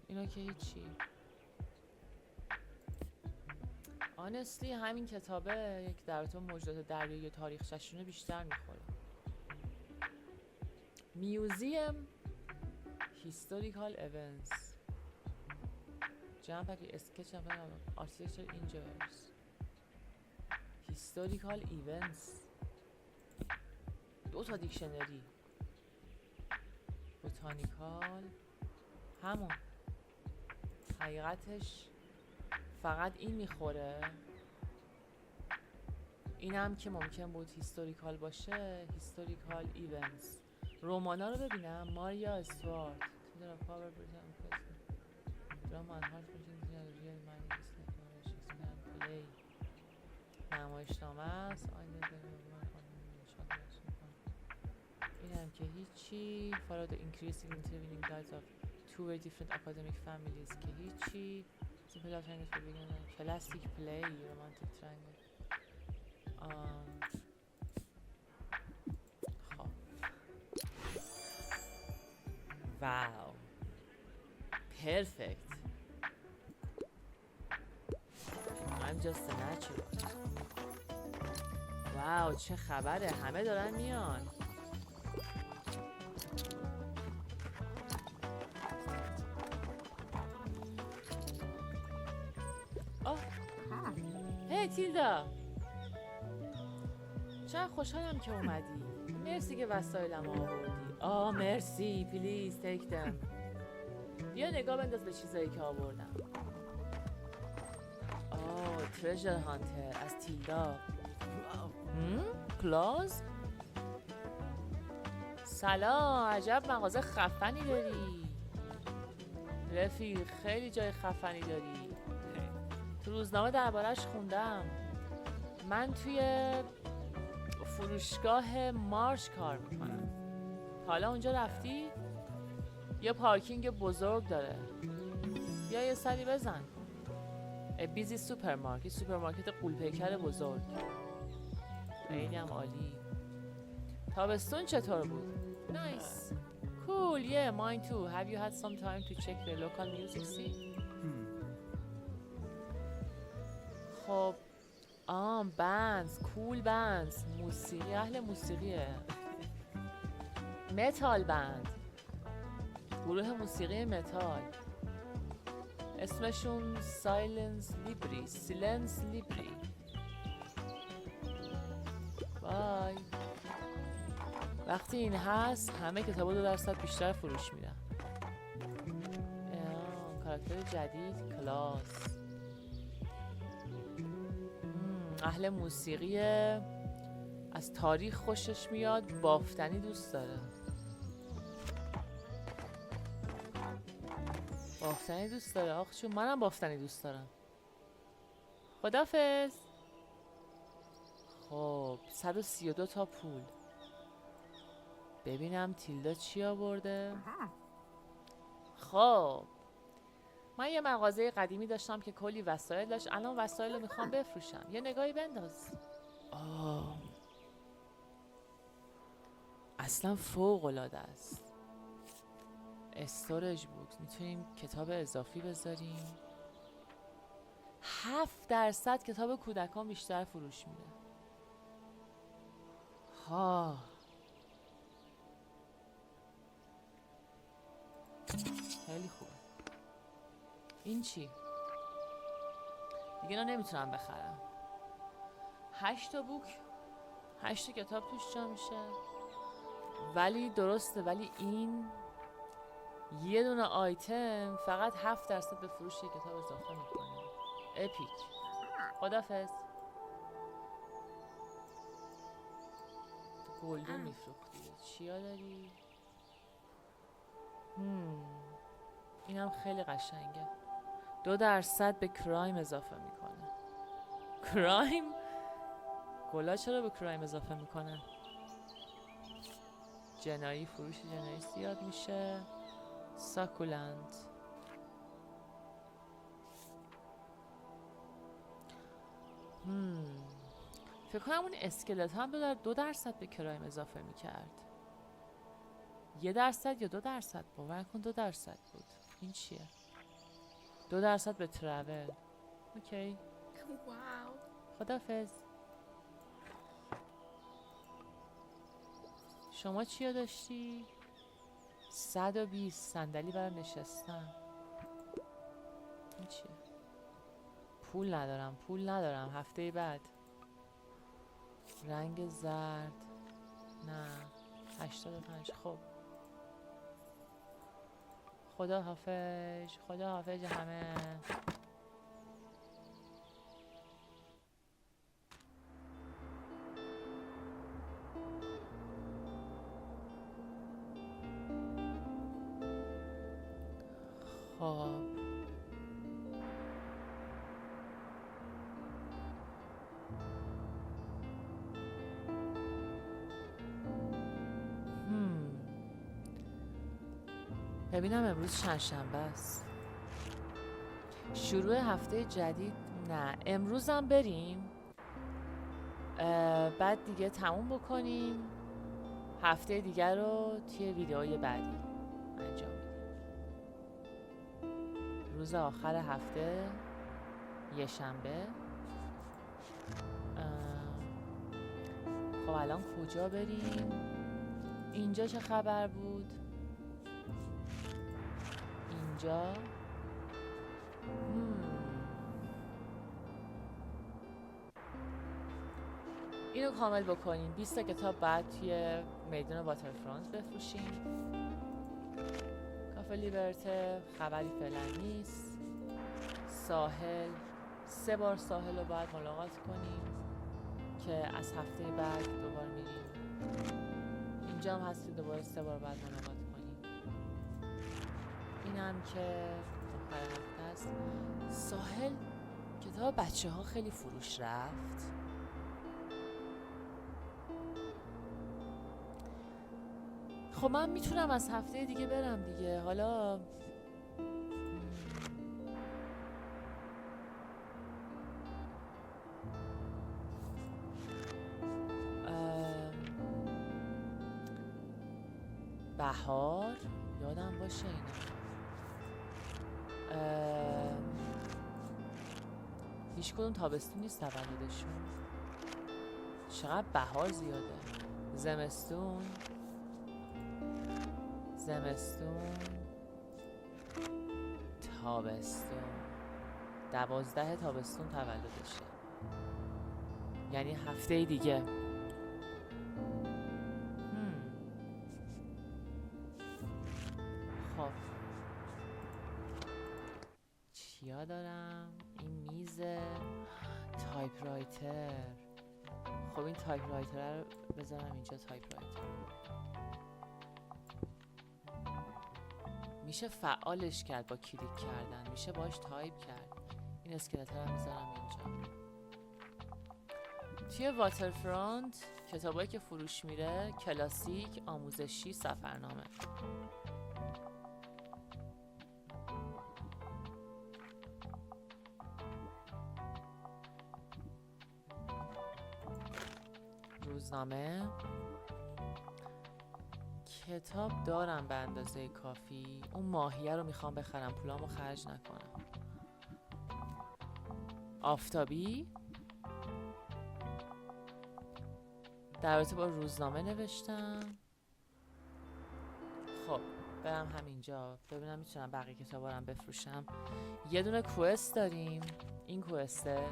اینا که هیچی. آنستلی همین کتابه یک در تو موجودات دریایی تاریخچه‌شون بیشتر میخوره. میوزیم هیستوریکال ایونتس جمع که اسکچ هم آرکیتکچر اینجورز هیستوریکال ایونتس 2 تا دیکشنری. بوتانیکال همون حقیقتش فقط این میخوره. اینم که ممکن بود هیستوریکال باشه. هیستوریکال ایونتس. رومانا رو ببینم. ماریا استوارت دراما پلی نمایشنامه است. اینم که هیچی. follow the increasing intervening lives of two very different academic families که هیچی. simple love triangles for beginners. classic play romantic triangle. خب واو perfect. I'm just a natural. واو چه خبره. همه دارن میان. هی تیلدا چقدر خوشحالم که اومدی. مرسی که وسایلم آوردی. مرسی. پلیز تیک دم. بیا نگاه بنداز به چیزایی که آوردم. ترژر هانتر از تیلدا. کلاز سلام. عجب مغازه خفنی داری رفیق. خیلی جای خفنی داری. تو روزنامه دربارش خوندم. من توی فروشگاه مارش کار میکنم. حالا اونجا رفتی؟ یه پارکینگ بزرگ داره. بیا یه سری بزن. بیزی سوپرمارکت. سوپرمارکت قولپیکر بزرگ. خیلی هم عالی. تابستون چطور بود؟ نایس. Cool. Yeah, mine too. Have you had some time to check the local music scene? خب بندز. کول بندز. موسیقی. اهل موسیقیه. متال بند. گروه موسیقی متال. اسمشون سایلنس لیبری. سیلنس لیبری. بای. وقتی این هست همه کتابا 2% بیشتر فروش میرن. کاراکتر جدید. کلاس. اهل موسیقیه. از تاریخ خوشش میاد. بافتنی دوست داره. بافتنی دوست داره. آخ چون منم بافتنی دوست دارم. خدافظ. خب 132 تا پول. ببینم تیلدا چی آورده. خب من یه مغازه قدیمی داشتم که کلی وسایل داشت. الان وسایل رو میخوام بفروشم. یه نگاهی بنداز. اصلا فوق العاده است. استوریج بوکس. میتونیم کتاب اضافی بذاریم. 7% کتاب کودکان بیشتر فروش میره. خیلی خوبه. این چی؟ دیگه اینا نمیتونم بخرم. 8 تا بوک 8 تا کتاب توش جا میشه. ولی درسته. ولی این یه دونه آیتم فقط 7% به فروش یک کتاب اضافه میکنه. اپیک. خدافظ. گلدون میفروختی. چیا داری؟ اینم خیلی قشنگه. 2% به کرایم اضافه میکنه. کرایم؟ گلا چرا به کرایم اضافه میکنه؟ جنایی، فروش جنایی زیاد میشه. ساکولند. فکر کنم اون اسکلت هم 2% به کرایم اضافه میکرد. 1% یا 2%؟ باور کن 2% بود. این چیه؟ 2% به ترول. اوکی. واو. خدافظ. شما چیا داشتی؟ 120 صندلی برای نشستن. این چیه؟ پول ندارم هفته بعد. رنگ زرد نه. 85. خب خدا حافظ همه. خب ببینم امروز چند شنبه است. شروع هفته جدید. نه امروزم بریم بعد دیگه تموم بکنیم. هفته دیگر رو توی ویدئوی بعدی انجام میدیم. روز آخر هفته یه شنبه. خب الان کجا بریم؟ اینجا چه خبر بود؟ اینجا اینو کامل بکنیم. 20 کتاب بعد توی میدان واترفرونت بفروشیم. کافه لیبرته خبری فعلا نیست. ساحل 3 بار ساحل رو باید ملاقات کنیم که از هفته بعد دوباره میریم. اینجا هم هستی دوباره 3 بار بعد ملاقات کنیم. اینم که آخر هفته است. ساحل کتاب بچه ها خیلی فروش رفت. خب من میتونم از هفته دیگه برم دیگه. حالا بهار یادم باشه اینا. هیچ کدوم تابستون نیست تولدشون. چقدر بهار زیاده. زمستون 12 تابستون تولدشه. یعنی هفته دیگه. خب چیا دارم؟ این میز تایپ رایتر. خب این تایپ رایتر رو بذارم اینجا. تایپ رایتر میشه فعالش کرد با کلیک کردن. میشه باش تایپ کرد. این اسکلت رو میذارم اینجا. توی واترفرونت کتابایی که فروش میره کلاسیک، آموزشی، سفرنامه. روزنامه کتاب دارم به اندازه کافی. اون ماهیه رو میخوام بخرم پولامو خرج نکنم. آفتابی در رابطه با روزنامه نوشتم. خب برم همینجا ببینم میتونم بقیه کتابا رو بفروشم. یه دونه کوست داریم. این کوسته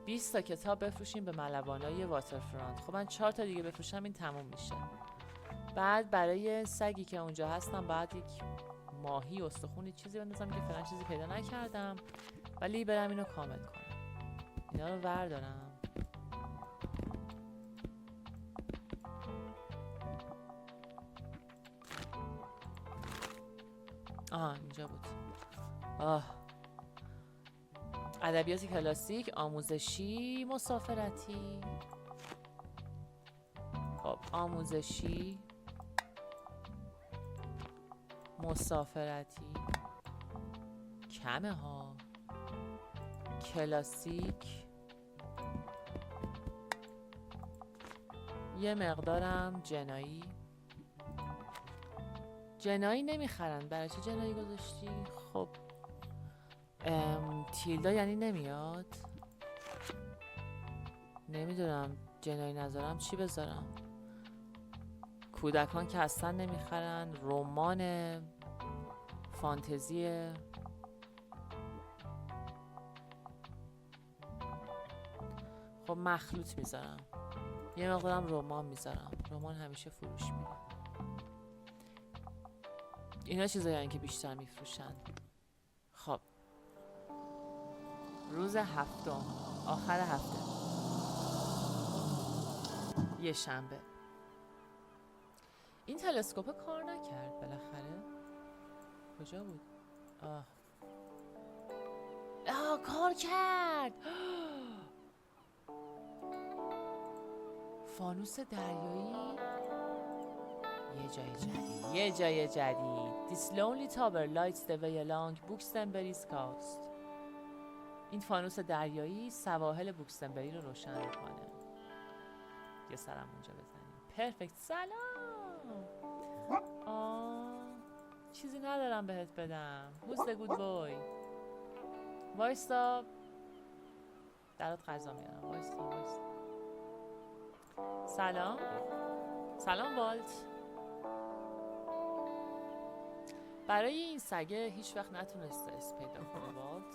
20 تا کتاب بفروشیم به ملوانای واترفرونت. خب من 4 تا دیگه بفروشم این تموم میشه. بعد برای سگی که اونجا هستم بعد یک ماهی استخونی چیزی بندازم که فعلا چیزی پیدا نکردم، ولی برم اینو کامل کنم. اینا رو وردارم. آها اینجا بود. ادبیات کلاسیک، آموزشی، مسافرتی. خب آموزشی، مسافرتی کمه ها. کلاسیک یه مقدارم جنایی. جنایی نمیخرن، برای چه جنایی گذاشتی؟ خب تیلدا یعنی نمیاد. نمیدونم جنایی نذارم چی بذارم. کودکان که اصلا نمیخرن. رمان، فانتزیه. خب مخلوط میذارم. یه مقدارم رمان میذارم. رمان همیشه فروش میره. اینا چیزایی هستن که بیشتر میفروشن. خب روز هفتم، آخر هفته، یه شنبه. این تلسکوپ کار نکرد بالاخره. کجا بود؟ کار کرد. فانوس دریایی. یه جای جدید. This lonely tower lights the way along Buxtonbury's coast. این فانوس دریایی سواحل بوکسنبری رو روشن میکنه. یه سرم اونجا بزنیم. پرفکت. سلام. چیزی ندارم بهت بدم. Who's the good boy؟ وایستا درات غذا میارم. وایستا. سلام والت. برای این سگه هیچ وقت نتونسته اسم پیدا کنه والت.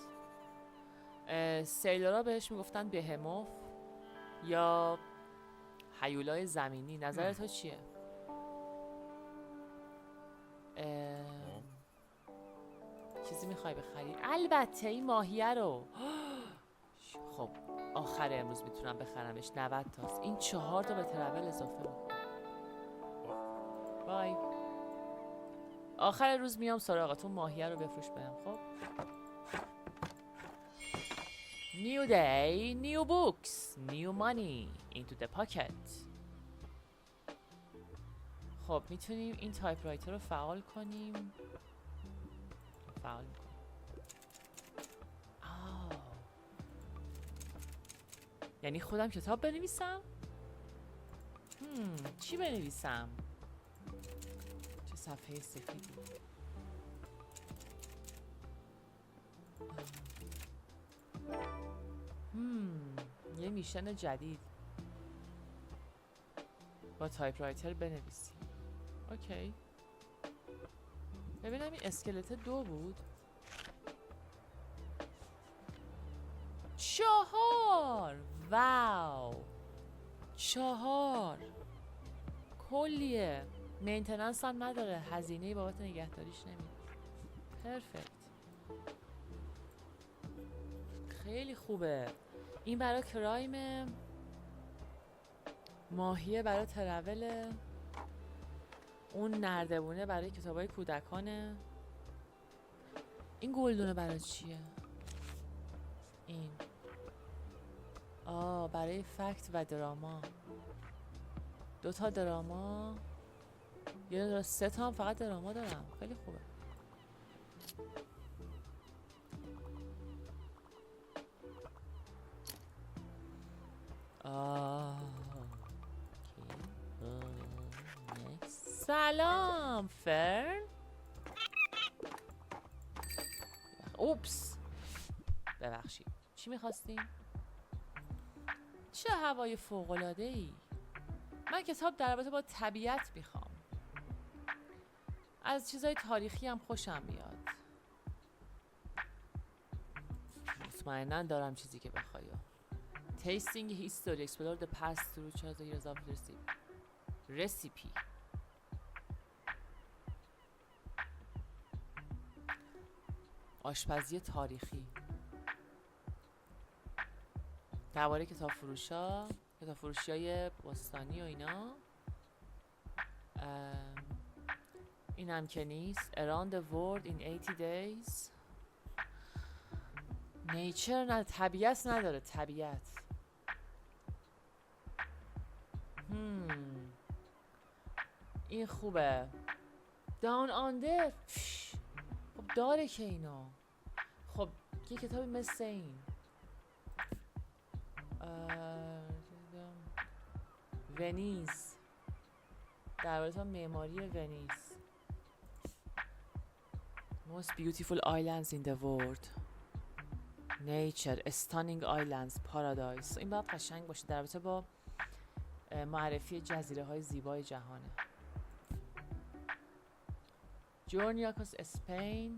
سیلورا بهش میگفتن بهموف یا هیولای زمینی. نظر تو چیه؟ چیزی میخوای بخری؟ البته این ماهیه رو. خب آخر امروز میتونم بخرمش. 90 تاست. این 4 تا به ترول اضافه میکنم. بای. آخر روز میام سراغتون. ماهیه رو بفروش بهم. خب New day, new books, new money into the pocket. خب میتونیم این تایپ رایتر رو فعال کنیم. فعال میکنیم. یعنی خودم کتاب بنویسم؟ چی بنویسم؟ چه صفحه سفیدی. یه میشن جدید با تایپ رایتر بنویسیم. اوکی. ببینم این اسکلت 2 بود. 4. واو 4 کلیه. مینتیننس هم نداره. هزینه بابت نگهداریش نمیده. پرفکت. خیلی خوبه. این برای کرایم، ماهیه برای ترول، اون نردبونه برای کتابای کودکانه. این گلدونه برای چیه؟ این برای فکت و دراما. 2 تا دراما. یه دونه 3 تا هم فقط دراما دارم. خیلی خوبه. سلام فرن. اوپس ببخشید. چی میخواستیم؟ چه هوای فوق‌العاده‌ای. من کتاب در رابطه با طبیعت میخوام. از چیزای تاریخی هم خوشم میاد. مطمئناً دارم چیزی که بخوای. Tasting history, explore the past through the years of recipe. آشپزی تاریخی. درباره کتاب فروشی های باستانی و اینا. اینم که نیست. Around the world in 80 days. Nature نه، طبیعت نداره. طبیعت این خوبه. Down under. خب داره که اینا. خب یه کتابی مثل این ونیز، درباره معماری ونیز. Most beautiful islands in the world. Nature, stunning islands, paradise. این باید قشنگ باشه، در رابطه با معرفی جزیره های زیبای جهانه. Journey across Spain.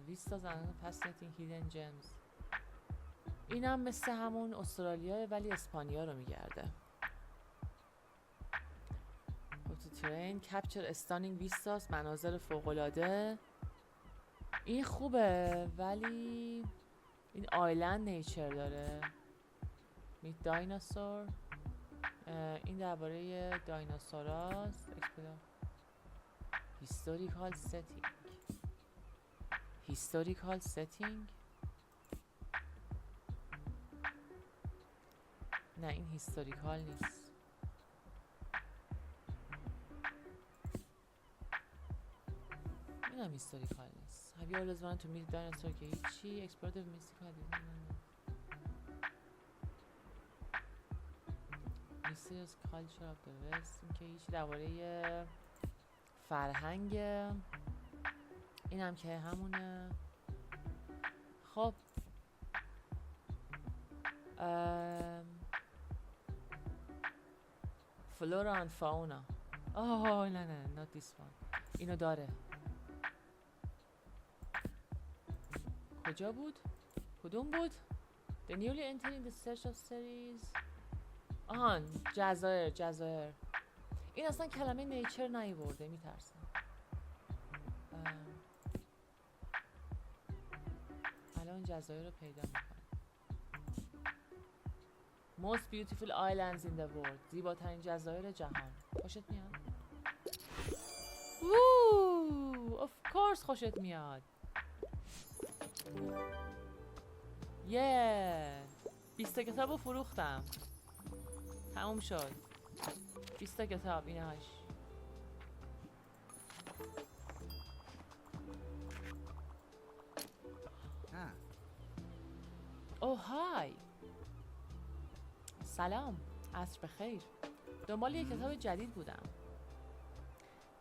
Vistas and fascinating hidden gems. اینم مثل همون استرالیا ولی اسپانیا رو میگرده. Train, capture stunning vistas. مناظر فوق‌العاده. این خوبه ولی این آیلند نیچر داره. Meet dinosaur. این درباره دایناسوراست. Historical setting. Historical setting. نه این هیستوریکال نیست. این هم هیستوریکال نیست. Have you always wanted to meet a dinosaur که هیچی. Explorative mystical. Mysterious culture of the west. این که هیچی، درباره فرهنگ. این هم که همونه. خب فلورا اند فاونا. نه not this one. اینو داره. کجا بود؟ کدوم بود؟ The newly entering the search of series. جزایر. این اصلا کلمه نیچر نیورده، میترسم. الان جزایر رو پیدا میکنم. Most beautiful islands in the world. زیباترین جزایر جهان. خوشت میاد؟ Of course خوشت میاد. 20 کتاب رو فروختم. تموم شد. 20 کتاب اینهاش. های سلام، عصر بخیر. دنبال یه کتاب جدید بودم.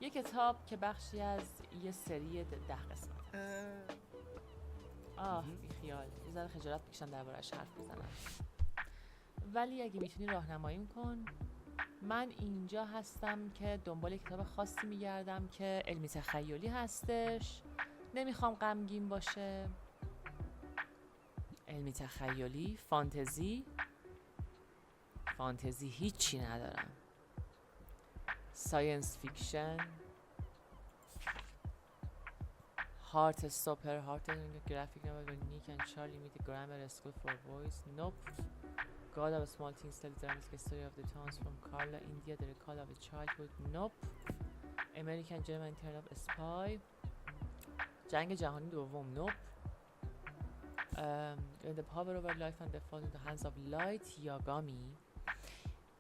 یه کتاب که بخشی از یه سری 10 قسمت. بیخیال، یه ذره خجالت بکشم درباره‌اش حرف بزنم. ولی اگه میتونی راهنماییم کن. من اینجا هستم که دنبال کتاب خاصی میگردم که علمی تخیلی هستش. نمیخوام غمگین باشه. علمی تخیلی، فانتزی هیچی ندارم. ساینس فیکشن، هارت استاپر، گرافیک نوول، نیک اند چارلی میت گرامر اسکول فور بویز. نوپ. God of small things tell the dramatic story of the towns from Kerala, India, the recall of a childhood. Nope. American German Turn of Spy. جنگ جهانی دوم. Nope. The power over life and the fall in the hands of light. Yagami.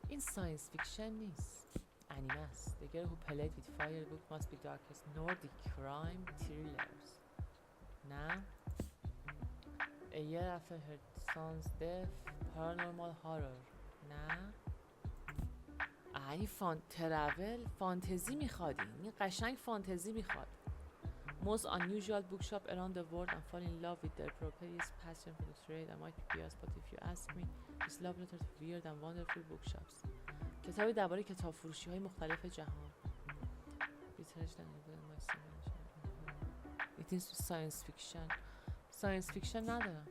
این ساینس فیکشن نیست، انیمه است. The girl who played with fire book must be darkest Nordic crime thrillers. نه. A year after her son's death. Paranormal horror. نه. این ترول فانتزی میخواد. این قشنگ فانتزی میخواد. Most unusual bookshop around the world and fall in love with their properties, passion for the trade. I might be biased, but if you ask me, it's love letter to weird and wonderful bookshops. کتابی درباره کتاب فروشی های مختلف جهان. It is science fiction. Science fiction ندارم.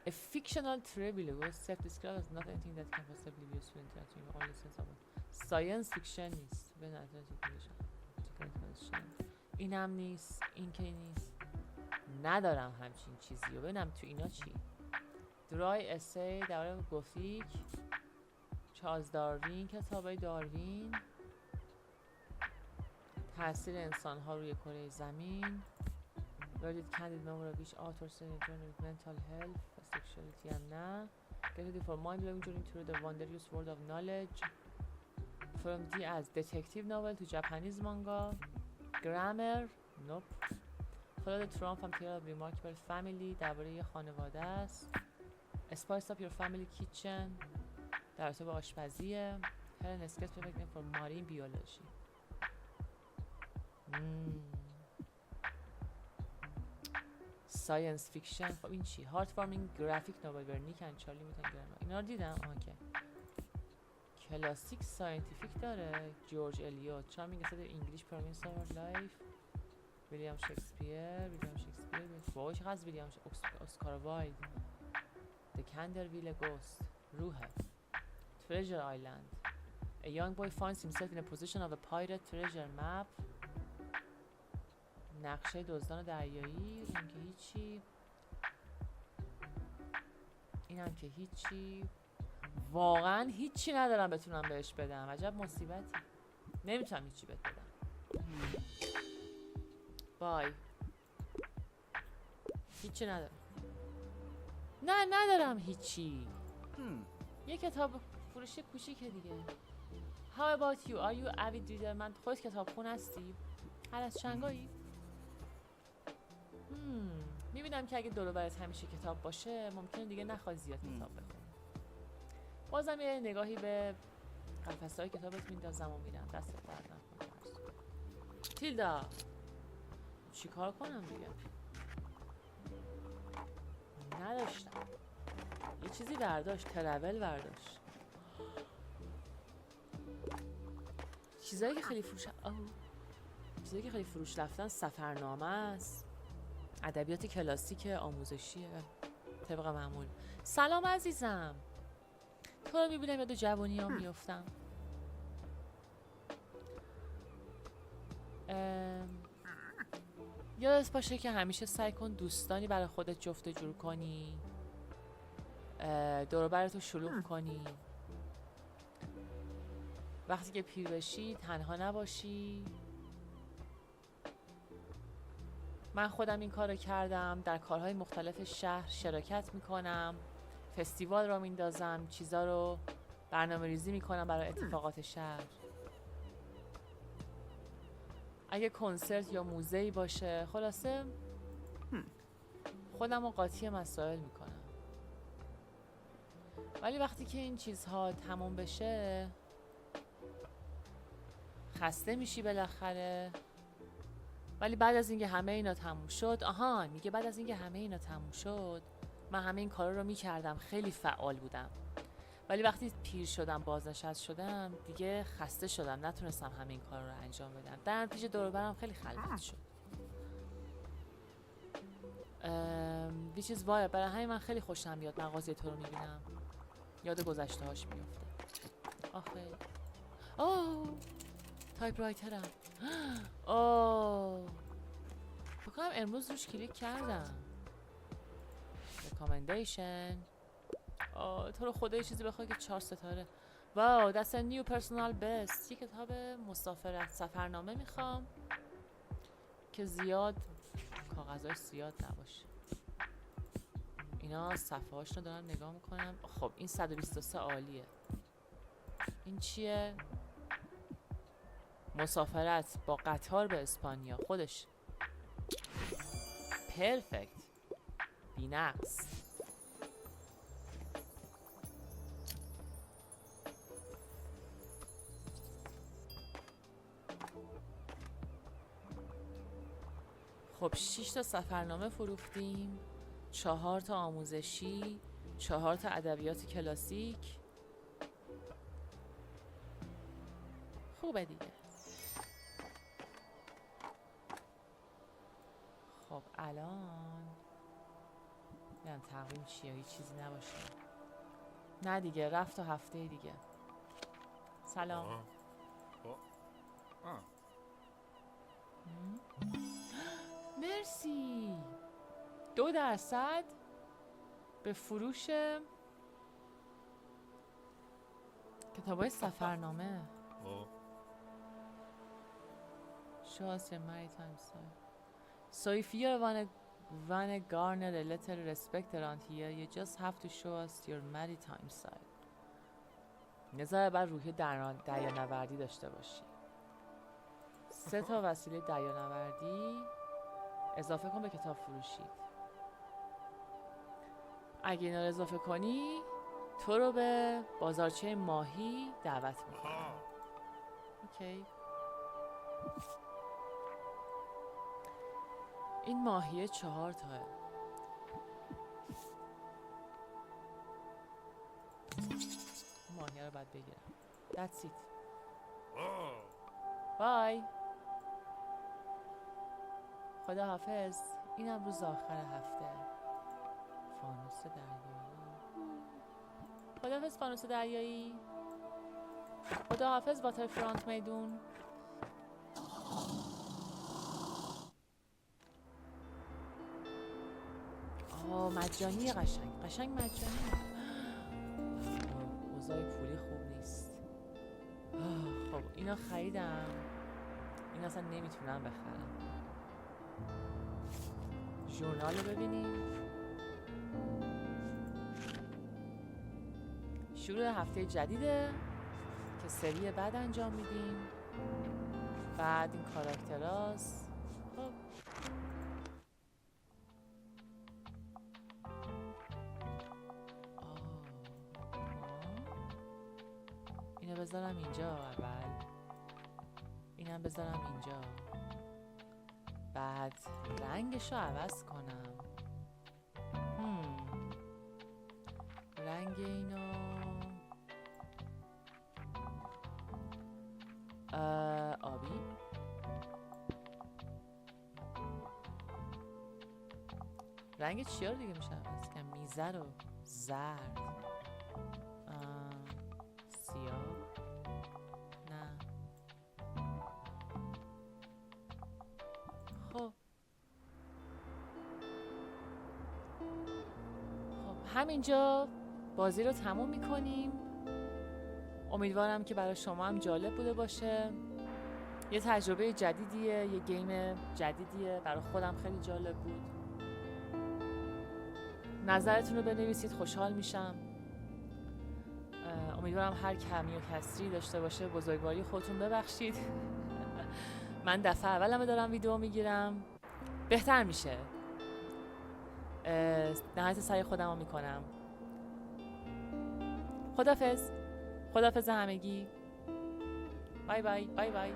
A fictional traveler was self-described as not anything that can possibly be useful in interacting with only sense of it. Science fiction نیست. اینم نیست. این که نیست. ندارم همچین چیزی. ببینم تو اینا چی. درای اسای درباره گوتیک. چارلز داروین، کتابای داروین، تاثیر انسان ها روی کره زمین، Where did candid memory of each author study with mental health, sexuality and نه. Get ready for mind-blowing journey through the wondrous world of knowledge. From D as detective novel to Japanese manga. Grammar, nope. Follow the Trump from tale of remarkable family. درباره یه خانواده است. Spice up your family kitchen. در رابطه با آشپزیه. Helen Escape Perfect for Marine Biology. ساینس فیکشن. خب این چی؟ هارت وارمینگ گرافیک نوبل ورنیک اند چارلی میتون گرامر. اینا رو دیدم. اوکی. کلاسیک ساینتیفیک داره. جورج الیوت. چارمینگ استاد انگلیش پروینس آور لایف. ویلیام شکسپیر. وای چقدر از ویلیام اسکار وایلد. The Canterville Ghost. روحه. Treasure Island. A young boy finds himself in a position of a pirate treasure map. نقشه دزدان دریایی. اینم که هیچی. اینم که هیچی. واقعا هیچی ندارم بتونم بهش بدم. عجب مصیبتی. نمیتونم هیچی بهت بدم. بای. هیچی ندارم. نه ندارم هیچی. یه کتاب فروشی کوچیکه دیگه. How about you? Are you avid reader? من خودت کتابخون هستی؟ هر از چنگایی؟ میبینم که اگه دور برات همیشه کتاب باشه ممکنه دیگه نخوای زیاد کتاب بخونی. بازم یه نگاهی به قفسه‌های کتابت میندازم و میرم. دستت درد نکنه. تیلدا چی کار کنم دیگه؟ نداشتم. یه چیزی برداشت. ترول برداشت. چیزایی که خیلی فروش رفتن سفرنامه است. ادبیات کلاسیک آموزشیه طبق معمول. سلام عزیزم. تو رو میبینم یاد جوونیام میافتم. یادت باشه که همیشه سعی کن دوستانی برای خودت جفت جور کنی. دور و برتو شلوغ کنی. وقتی که پیر بشی تنها نباشی. من خودم این کارو کردم. در کارهای مختلف شهر شرکت میکنم. فستیوال رو میندازم. چیزا رو برنامه ریزی میکنم برای اتفاقات شهر. اگه کنسرت یا موزه‌ای باشه خلاصه خودم رو قاطی مسائل میکنم. ولی وقتی که این چیزها تموم بشه خسته میشی بالاخره. ولی بعد از اینکه همه اینا تموم شد میگه بعد از اینکه همه اینا تموم شد من همه این کارا رو میکردم. خیلی فعال بودم. ولی وقتی پیر شدم بازنشسته شدم دیگه خسته شدم. نتونستم همه این کارا رو انجام بدم. در نتیجه دور و برم خیلی خلوت شد. بیچیز وای برای همین من خیلی خوشم میاد مغازه تو رو میبینم. یاد گذشته هاش میفته. آخه تایپ رایترم. بکنم امروز روش کلیک کردم. ریکامندیشن. تو رو خدا یه چیزی بخوای که 4 ستاره. واو that's a new personal best. یه کتاب مسافرت سفرنامه میخوام که زیاد کاغذاش زیاد نباشه. اینا صفحه هاش رو دارم نگاه میکنم. خب این 123 عالیه. این چیه؟ مسافرت با قطار به اسپانیا. خودش پرفکت. بی‌نقص. خب 6 تا سفرنامه فروختیم. 4 تا آموزشی. 4 تا ادبیات کلاسیک. خوبه دیگه. خب الان میدونم تقویم چیه. هیچ چیزی نباشه. نه دیگه رفت تا هفته دیگه. سلام. مرسی. 2% به فروش کتابای سفرنامه. Oh. Show us your maritime side. So if you wanna garner a little respect around here, you just have to show us your maritime side. نظر بر روحی دریانوردی داشته باشی. 3 تا وسیله دریانوردی اضافه کن به کتاب فروشی. اگه اینا رو اضافه کنی تو رو به بازارچه ماهی دعوت میکنم. اوکی. این ماهیه 4 تاه. ماهیه رو باید بگیرم. That's it. بای. خدا حافظ. اینم روز آخر هفته. فانوس دریایی. خدا حافظ فانوس دریایی. خدا حافظ واتر فرانت میدون. مجانی. قشنگ مجانی. اوضاع پولی خوب نیست. خب اینا خریدم. این اصلا نمیتونم بخرم. ژورنال رو ببینیم. شروع هفته جدیده که سری بعد انجام میدیم. بعد این کاراکتراست. خب اینو بذارم اینجا اول. اینم بذارم اینجا. بعد رنگشو عوض کنم. رنگ اینو آبی. رنگ چیا رو دیگه میشه عوض کنم؟ میزه رو زرد. سیاه. نه. خب همینجا بازی رو تموم میکنیم. امیدوارم که برای شما هم جالب بوده باشه. یه تجربه جدیدیه، یه گیم جدیدیه. برای خودم خیلی جالب بود. نظرتون رو بنویسید، خوشحال میشم. امیدوارم هر کمی و کسری داشته باشه بزرگواری خودتون ببخشید. من دفعه اولمه دارم ویدیو میگیرم. بهتر میشه. نهایت سعی خودم رو میکنم. خداحافظ همگی. بای بای.